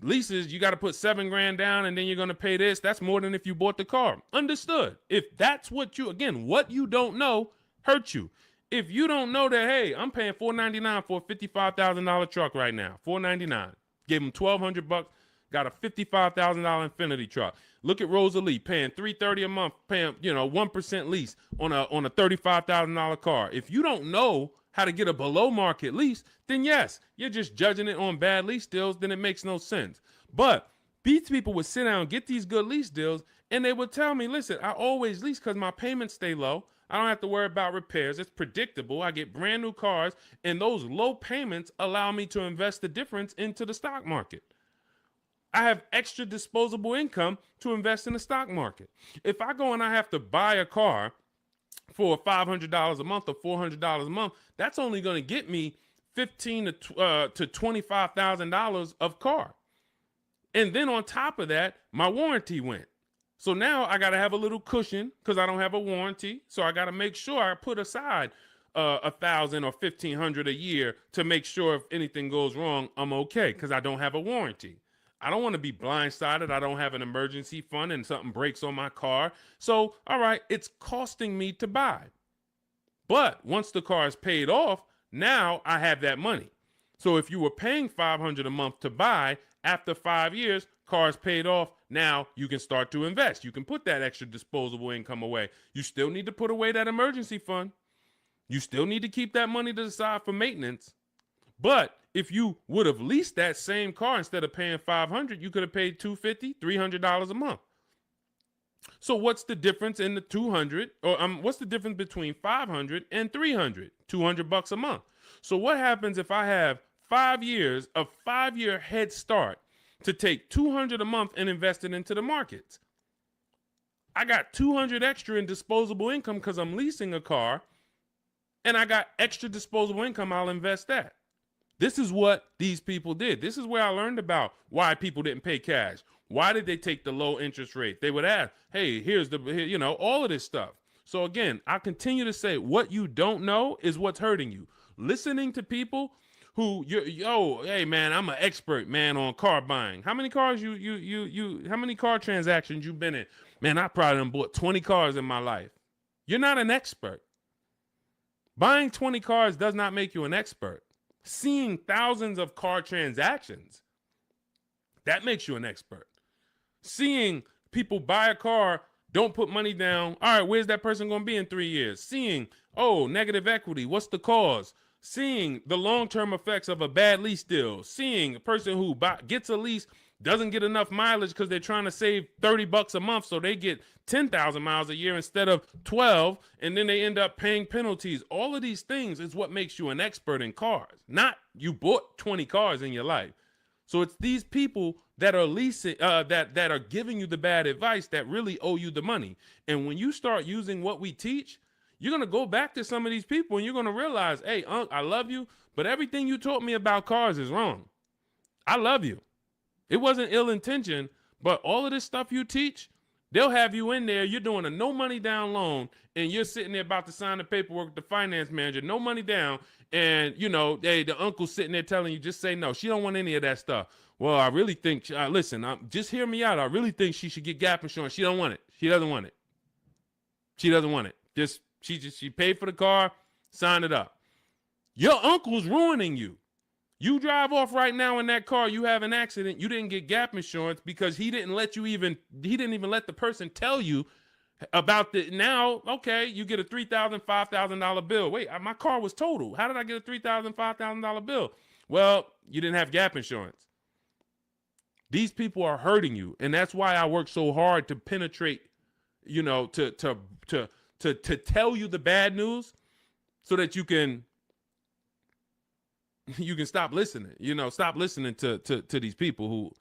leases, you got to put $7,000 down and then you're going to pay this. That's more than if you bought the car. Understood. If that's what you don't know hurts you. If you don't know that, hey, I'm paying $499 for a $55,000 truck right now, $499. Gave him $1,200, got a $55,000 Infiniti truck. Look at Rosalie paying $330 a month, paying 1% lease on a $35,000 car. If you don't know how to get a below market lease, then yes, you're just judging it on bad lease deals. Then it makes no sense. But these people would sit down and get these good lease deals, and they would tell me, listen, I always lease because my payments stay low. I don't have to worry about repairs. It's predictable. I get brand new cars, and those low payments allow me to invest the difference into the stock market. I have extra disposable income to invest in the stock market. If I go and I have to buy a car for $500 a month or $400 a month, that's only going to get me $15,000 to $25,000 of car. And then on top of that, my warranty went. So now I got to have a little cushion because I don't have a warranty. So I got to make sure I put aside $1,000 or $1,500 a year to make sure if anything goes wrong, I'm okay because I don't have a warranty. I don't want to be blindsided. I don't have an emergency fund and something breaks on my car. So, all right, it's costing me to buy. But once the car is paid off, now I have that money. So if you were paying $500 a month to buy, after 5 years, car is paid off. Now you can start to invest. You can put that extra disposable income away. You still need to put away that emergency fund. You still need to keep that money to the side for maintenance. But if you would have leased that same car instead of paying $500, you could have paid $250, $300 a month. So what's the difference in the 200 or what's the difference between 500 and 300? $200 a month. So what happens if I have 5 years, a 5-year head start to take $200 a month and invest it into the markets? I got $200 extra in disposable income because I'm leasing a car, and I got extra disposable income. I'll invest that. This is what these people did. This is where I learned about why people didn't pay cash. Why did they take the low interest rate? They would ask, hey, here's all of this stuff. So again, I continue to say what you don't know is what's hurting you. listening to people who hey man, I'm an expert, man, on car buying. How many cars how many car transactions you been in? Man, I probably done bought 20 cars in my life. You're not an expert. Buying 20 cars does not make you an expert. Seeing thousands of car transactions, that makes you an expert. Seeing people buy a car, don't put money down. All right, where's that person going to be in 3 years? Seeing, negative equity. What's the cause? Seeing the long-term effects of a bad lease deal. Seeing a person who gets a lease, doesn't get enough mileage because they're trying to save $30 a month, so they get 10,000 miles a year instead of 12, and then they end up paying penalties. All of these things is what makes you an expert in cars, not you bought 20 cars in your life. So it's these people that are leasing, that are giving you the bad advice that really owe you the money. And when you start using what we teach, you're going to go back to some of these people and you're going to realize, hey, Unc, I love you, but everything you taught me about cars is wrong. I love you. It wasn't ill intention, but all of this stuff you teach, they'll have you in there. You're doing a no money down loan and you're sitting there about to sign the paperwork with the finance manager, no money down. And, the uncle's sitting there telling you, just say no. She don't want any of that stuff. Well, I really think, listen, just hear me out. I really think she should get gap insurance. She don't want it. She doesn't want it. She doesn't want it. She paid for the car, sign it up. Your uncle's ruining you. You drive off right now in that car, you have an accident, you didn't get gap insurance because he didn't even let the person tell you about now, okay, you get a $3,000, $5,000 bill. Wait, my car was totaled. How did I get a $3,000, $5,000 bill? Well, you didn't have gap insurance. These people are hurting you, and that's why I work so hard to penetrate, to tell you the bad news so that you can stop listening, stop listening to these people who,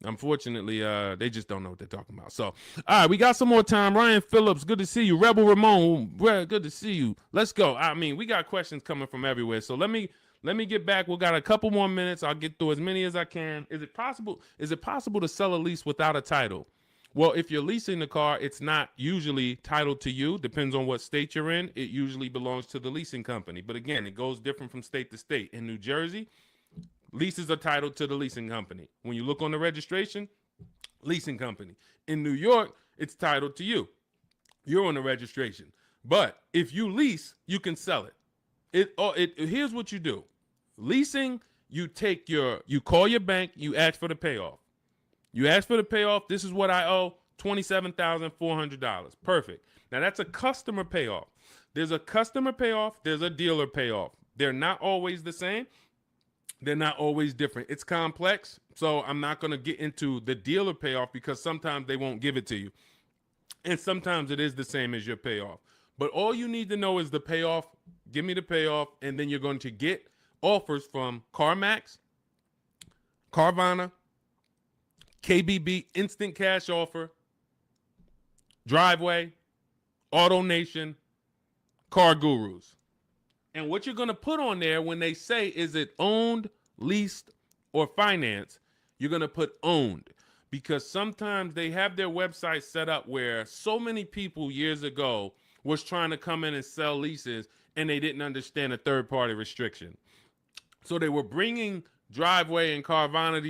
unfortunately, they just don't know what they're talking about. So, all right, we got some more time. Ryan Phillips, good to see you. Rebel Ramon, good to see you. Let's go. I mean, we got questions coming from everywhere. So let me get back. We got a couple more minutes. I'll get through as many as I can. Is it possible to sell a lease without a title? Well, if you're leasing the car, it's not usually titled to you. Depends on what state you're in. It usually belongs to the leasing company. But again, it goes different from state to state. In New Jersey, leases are titled to the leasing company. When you look on the registration, leasing company. In New York, it's titled to you. You're on the registration. But if you lease, you can sell it. Here's what you do. Leasing, you call your bank, you ask for the payoff. You ask for the payoff. This is what I owe, $27,400. Perfect. Now, that's a customer payoff. There's a customer payoff. There's a dealer payoff. They're not always the same. They're not always different. It's complex, so I'm not going to get into the dealer payoff because sometimes they won't give it to you. And sometimes it is the same as your payoff. But all you need to know is the payoff. Give me the payoff, and then you're going to get offers from CarMax, Carvana, KBB, Instant Cash Offer, Driveway, AutoNation, Car Gurus. And what you're going to put on there when they say, is it owned, leased, or financed, you're going to put owned. Because sometimes they have their website set up where so many people years ago was trying to come in and sell leases and they didn't understand a third-party restriction. So they were bringing Driveway and Carvana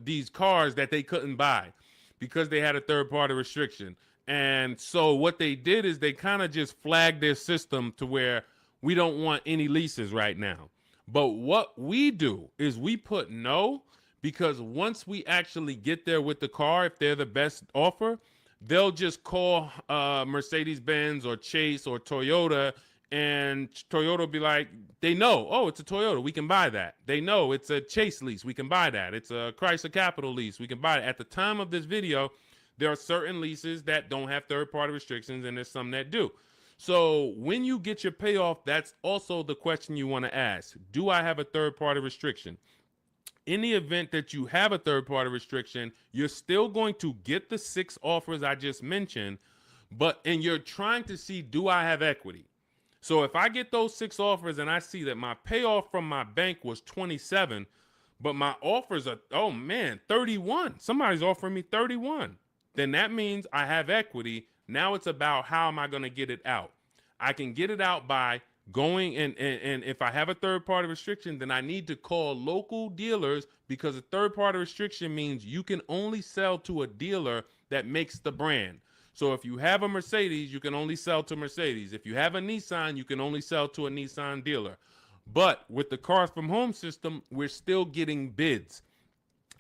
these cars that they couldn't buy because they had a third-party restriction. And so what they did is they kind of just flagged their system to where we don't want any leases right now. But what we do is we put no, because once we actually get there with the car, if they're the best offer, they'll just call Mercedes-Benz or Chase or Toyota, and Toyota will be like, they know, oh, it's a Toyota, we can buy that. They know it's a Chase lease, we can buy that. It's a Chrysler Capital lease, we can buy it. At the time of this video, there are certain leases that don't have third-party restrictions, and there's some that do. So when you get your payoff, that's also the question you want to ask. Do I have a third-party restriction? In the event that you have a third-party restriction, you're still going to get the 6 offers I just mentioned, and you're trying to see, do I have equity? So if I get those 6 offers and I see that my payoff from my bank was 27, but my offers are, 31. Somebody's offering me 31. Then that means I have equity. Now it's about how am I going to get it out? I can get it out by going and if I have a third party restriction, then I need to call local dealers, because a third party restriction means you can only sell to a dealer that makes the brand. So if you have a Mercedes, you can only sell to Mercedes. If you have a Nissan, you can only sell to a Nissan dealer. But with the Cars from Home system, we're still getting bids.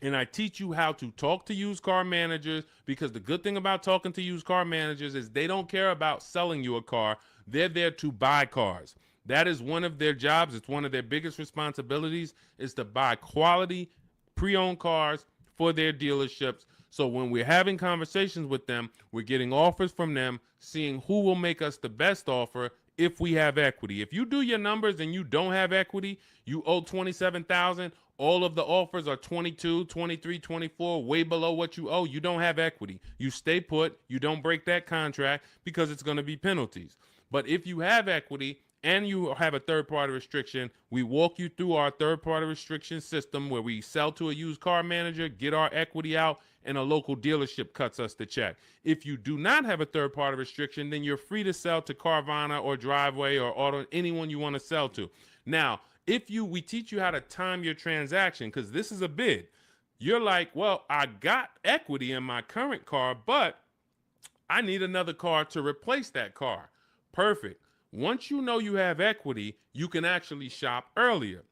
And I teach you how to talk to used car managers, because the good thing about talking to used car managers is they don't care about selling you a car. They're there to buy cars. That is one of their jobs. It's one of their biggest responsibilities, is to buy quality pre-owned cars for their dealerships. So when we're having conversations with them, we're getting offers from them, seeing who will make us the best offer if we have equity. If you do your numbers and you don't have equity, you owe 27,000, all of the offers are 22, 23, 24, way below what you owe. You don't have equity. You stay put, you don't break that contract, because it's going to be penalties. But if you have equity and you have a third-party restriction, we walk you through our third-party restriction system, where we sell to a used car manager, get our equity out, and a local dealership cuts us the check. If you do not have a third-party restriction, then you're free to sell to Carvana or Driveway or Auto, anyone you want to sell to. Now, we teach you how to time your transaction, because this is a bid. You're like, well, I got equity in my current car, but I need another car to replace that car. Perfect. Once you know you have equity, you can actually shop earlier.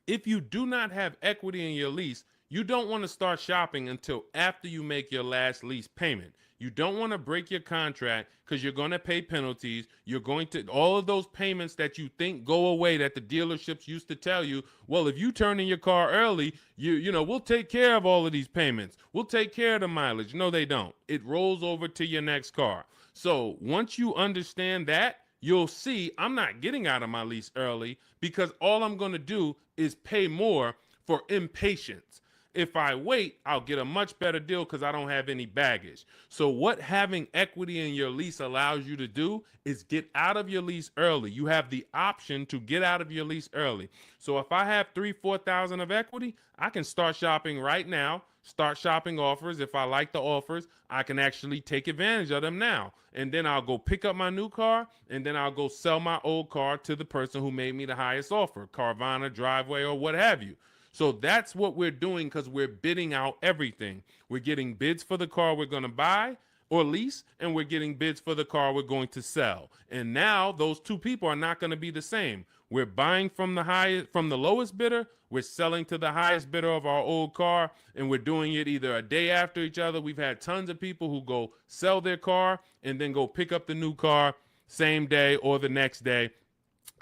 If you do not have equity in your lease, you don't want to start shopping until after you make your last lease payment. You don't want to break your contract, because you're going to pay penalties. You're going to, all of those payments that you think go away, that the dealerships used to tell you, well, if you turn in your car early, we'll take care of all of these payments. We'll take care of the mileage. No, they don't. It rolls over to your next car. So once you understand that, you'll see I'm not getting out of my lease early, because all I'm going to do is pay more for impatience. If I wait, I'll get a much better deal, because I don't have any baggage. So what having equity in your lease allows you to do is get out of your lease early. You have the option to get out of your lease early. So if I have 3,000-4,000 of equity, I can start shopping right now, start shopping offers. If I like the offers, I can actually take advantage of them now. And then I'll go pick up my new car, and then I'll go sell my old car to the person who made me the highest offer, Carvana, Driveway, or what have you. So that's what we're doing, because we're bidding out everything. We're getting bids for the car we're going to buy or lease, and we're getting bids for the car we're going to sell. And now those two people are not going to be the same. We're buying from the lowest bidder, we're selling to the highest bidder of our old car, and we're doing it either a day after each other. We've had tons of people who go sell their car and then go pick up the new car same day or the next day,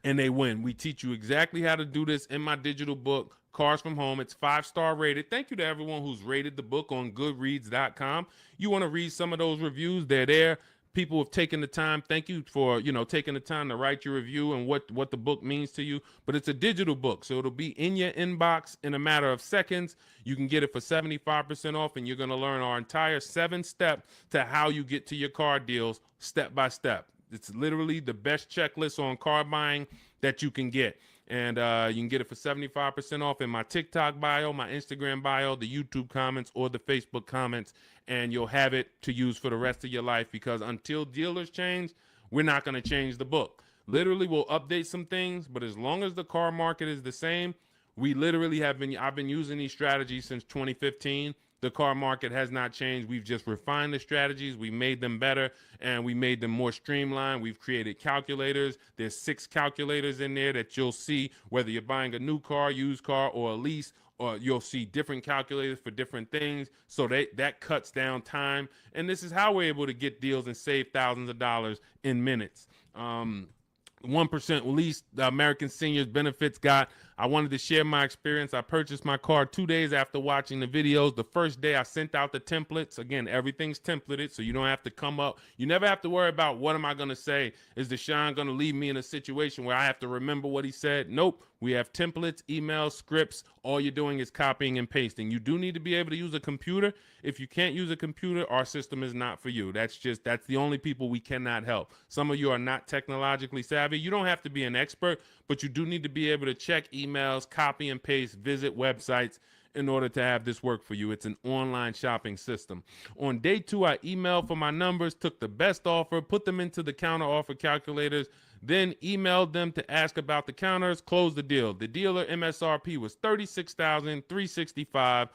and they win. We teach you exactly how to do this in my digital book, Cars from Home. It's 5-star rated. Thank you to everyone who's rated the book on goodreads.com. You want to read some of those reviews, they're there. People have taken the time. Thank you for, taking the time to write your review and what the book means to you. But it's a digital book, so it'll be in your inbox in a matter of seconds. You can get it for 75% off, and you're going to learn our entire 7-step to how you get to your car deals step by step. It's literally the best checklist on car buying that you can get. And you can get it for 75% off in my TikTok bio, my Instagram bio, the YouTube comments, or the Facebook comments. And you'll have it to use for the rest of your life, because until dealers change, we're not going to change the book. Literally, we'll update some things, but as long as the car market is the same, I've been using these strategies since 2015. The car market has not changed. We've just refined the strategies. We made them better, and we made them more streamlined. We've created calculators. There's 6 calculators in there that you'll see whether you're buying a new car, used car, or a lease, or you'll see different calculators for different things. So that cuts down time. And this is how we're able to get deals and save thousands of dollars in minutes. 1% lease, the American Seniors Benefits got. I wanted to share my experience. I purchased my car 2 days after watching the videos. The first day I sent out the templates. Again, everything's templated, so you don't have to come up. You never have to worry about what am I going to say. Is Deshone going to leave me in a situation where I have to remember what he said? Nope. We have templates, emails, scripts. All you're doing is copying and pasting. You do need to be able to use a computer. If you can't use a computer, our system is not for you. That's the only people we cannot help. Some of you are not technologically savvy. You don't have to be an expert, but you do need to be able to check emails, copy and paste, visit websites in order to have this work for you. It's an online shopping system. On day 2, I emailed for my numbers, took the best offer, put them into the counter offer calculators. then emailed them to ask about the counters, closed the deal. The dealer MSRP was $36,365.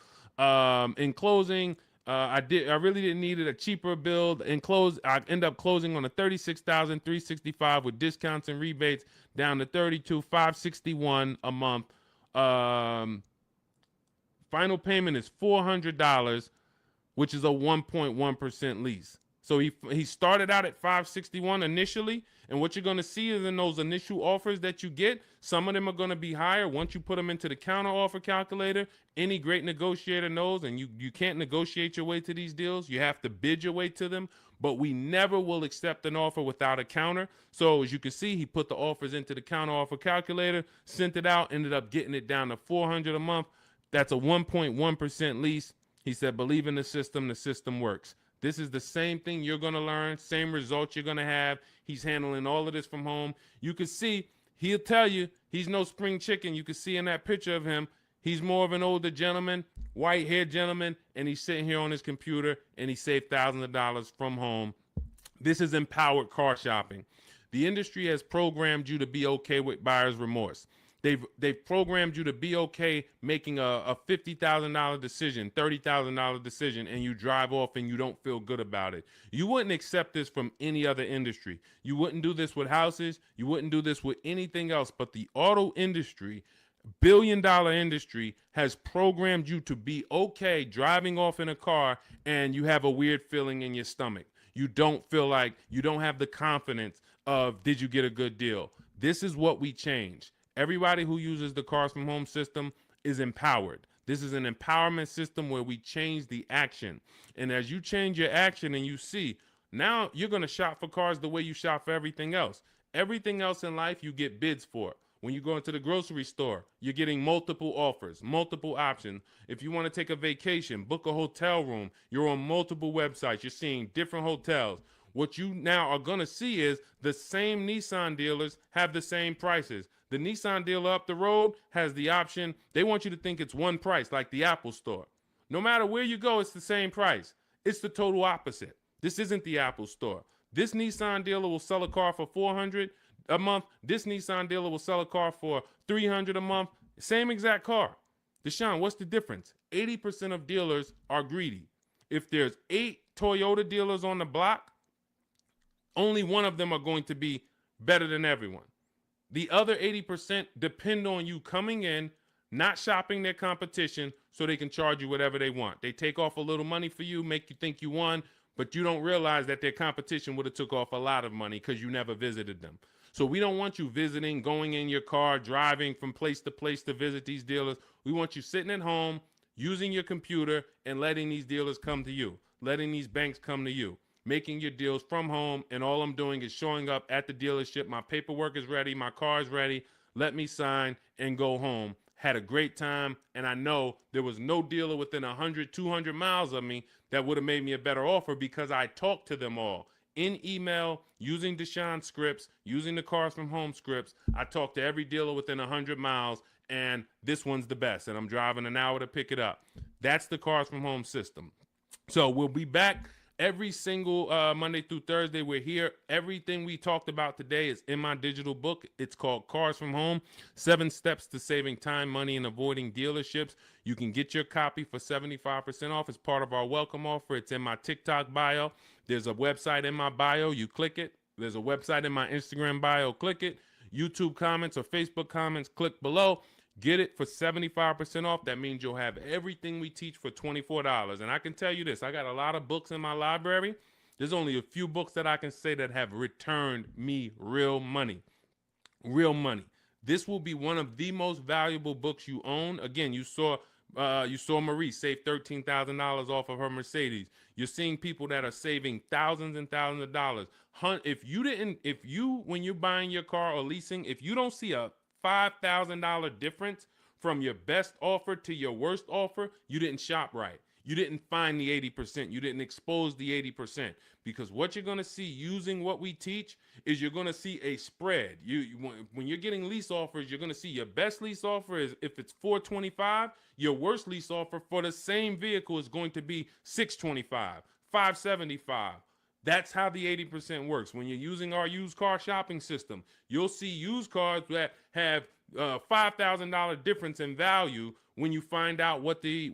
In closing, I really didn't need it, a cheaper build. In close, I end up closing on a $36,365 with discounts and rebates down to $32,561 a month. Final payment is $400, which is a 1.1% lease. So he started out at 561 initially, and what you're going to see is in those initial offers that you get, some of them are going to be higher once you put them into the counter offer calculator. Any great negotiator knows, and you can't negotiate your way to these deals. You have to bid your way to them, but we never will accept an offer without a counter. So as you can see, he put the offers into the counter offer calculator, sent it out, ended up getting it down to $400 a month. That's a 1.1% lease. He said, believe in the system works. This is the same thing you're going to learn, same results you're going to have. He's handling all of this from home. You can see, he'll tell you, he's no spring chicken. You can see in that picture of him, he's more of an older gentleman, white-haired gentleman, and he's sitting here on his computer, and he saved thousands of dollars from home. This is empowered car shopping. The industry has programmed you to be okay with buyer's remorse. They've programmed you to be okay making a $50,000 decision, $30,000 decision, and you drive off and you don't feel good about it. You wouldn't accept this from any other industry. You wouldn't do this with houses. You wouldn't do this with anything else. But the auto industry, billion-dollar industry, has programmed you to be okay driving off in a car and you have a weird feeling in your stomach. You don't feel like, you don't have the confidence of, did you get a good deal? This is what we change. Everybody who uses the Cars from Home system is empowered. This is an empowerment system where we change the action. And as you change your action and you see, now you're going to shop for cars the way you shop for everything else. Everything else in life you get bids for. When you go into the grocery store, you're getting multiple offers, multiple options. If you want to take a vacation, book a hotel room, you're on multiple websites. You're seeing different hotels. What you now are going to see is the same Nissan dealers have the same prices. The Nissan dealer up the road has the option. They want you to think it's one price, like the Apple store. No matter where you go, it's the same price. It's the total opposite. This isn't the Apple store. This Nissan dealer will sell a car for $400 a month. This Nissan dealer will sell a car for $300 a month. Same exact car. Deshone, what's the difference? 80% of dealers are greedy. If there's 8 Toyota dealers on the block, only one of them are going to be better than everyone. The other 80% depend on you coming in, not shopping their competition so they can charge you whatever they want. They take off a little money for you, make you think you won, but you don't realize that their competition would have took off a lot of money because you never visited them. So we don't want you visiting, going in your car, driving from place to visit these dealers. We want you sitting at home, using your computer, and letting these dealers come to you, letting these banks come to you, making your deals from home, and all I'm doing is showing up at the dealership. My paperwork is ready. My car is ready. Let me sign and go home. Had a great time, and I know there was no dealer within 100, 200 miles of me that would have made me a better offer because I talked to them all. In email, using Deshone scripts, using the Cars from Home scripts, I talked to every dealer within 100 miles, and this one's the best, and I'm driving an hour to pick it up. That's the Cars from Home system. So we'll be back every single Monday through Thursday. We're here. Everything we talked about today is in my digital book. It's called Cars from Home, 7 Steps to Saving Time, Money, and Avoiding Dealerships. You can get your copy for 75% off as part of our welcome offer. It's in my TikTok bio. There's a website in my bio. You click it. There's a website in my Instagram bio. Click it. YouTube comments or Facebook comments, click below. Get it for 75% off. That means you'll have everything we teach for $24. And I can tell you this, I got a lot of books in my library. There's only a few books that I can say that have returned me real money. Real money. This will be one of the most valuable books you own. Again, you saw Marie save $13,000 off of her Mercedes. You're seeing people that are saving thousands and thousands of dollars. When you're buying your car or leasing, if you don't see a $5,000 difference from your best offer to your worst offer, you didn't shop right. You didn't find the 80%. You didn't expose the 80%. Because what you're going to see using what we teach is you're going to see a spread. When you're getting lease offers, you're going to see your best lease offer is if it's $425, your worst lease offer for the same vehicle is going to be $625, $575. That's how the 80% works. When you're using our used car shopping system, you'll see used cars that have $5,000 difference in value when you find out what the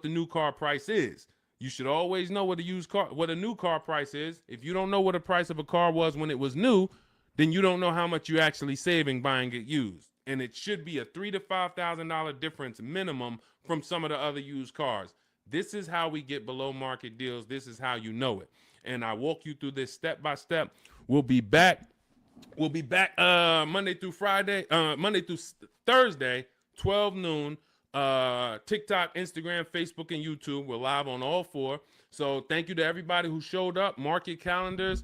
new car price is. You should always know what a new car price is. If you don't know what the price of a car was when it was new, then you don't know how much you're actually saving buying it used. And it should be a $3,000 to $5,000 difference minimum from some of the other used cars. This is how we get below market deals. This is how you know it. And I walk you through this step by step. We'll be back. Monday through Friday, Monday through Thursday, 12 noon. TikTok, Instagram, Facebook, and YouTube. We're live on all four. So thank you to everybody who showed up. Mark your calendars.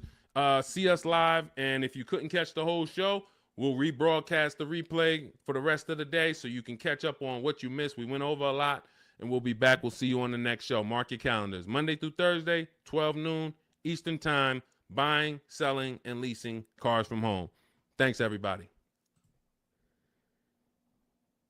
See us live. And if you couldn't catch the whole show, we'll rebroadcast the replay for the rest of the day so you can catch up on what you missed. We went over a lot, and we'll be back. We'll see you on the next show. Mark your calendars. Monday through Thursday, 12 noon Eastern Time, buying, selling, and leasing cars from home. Thanks, everybody.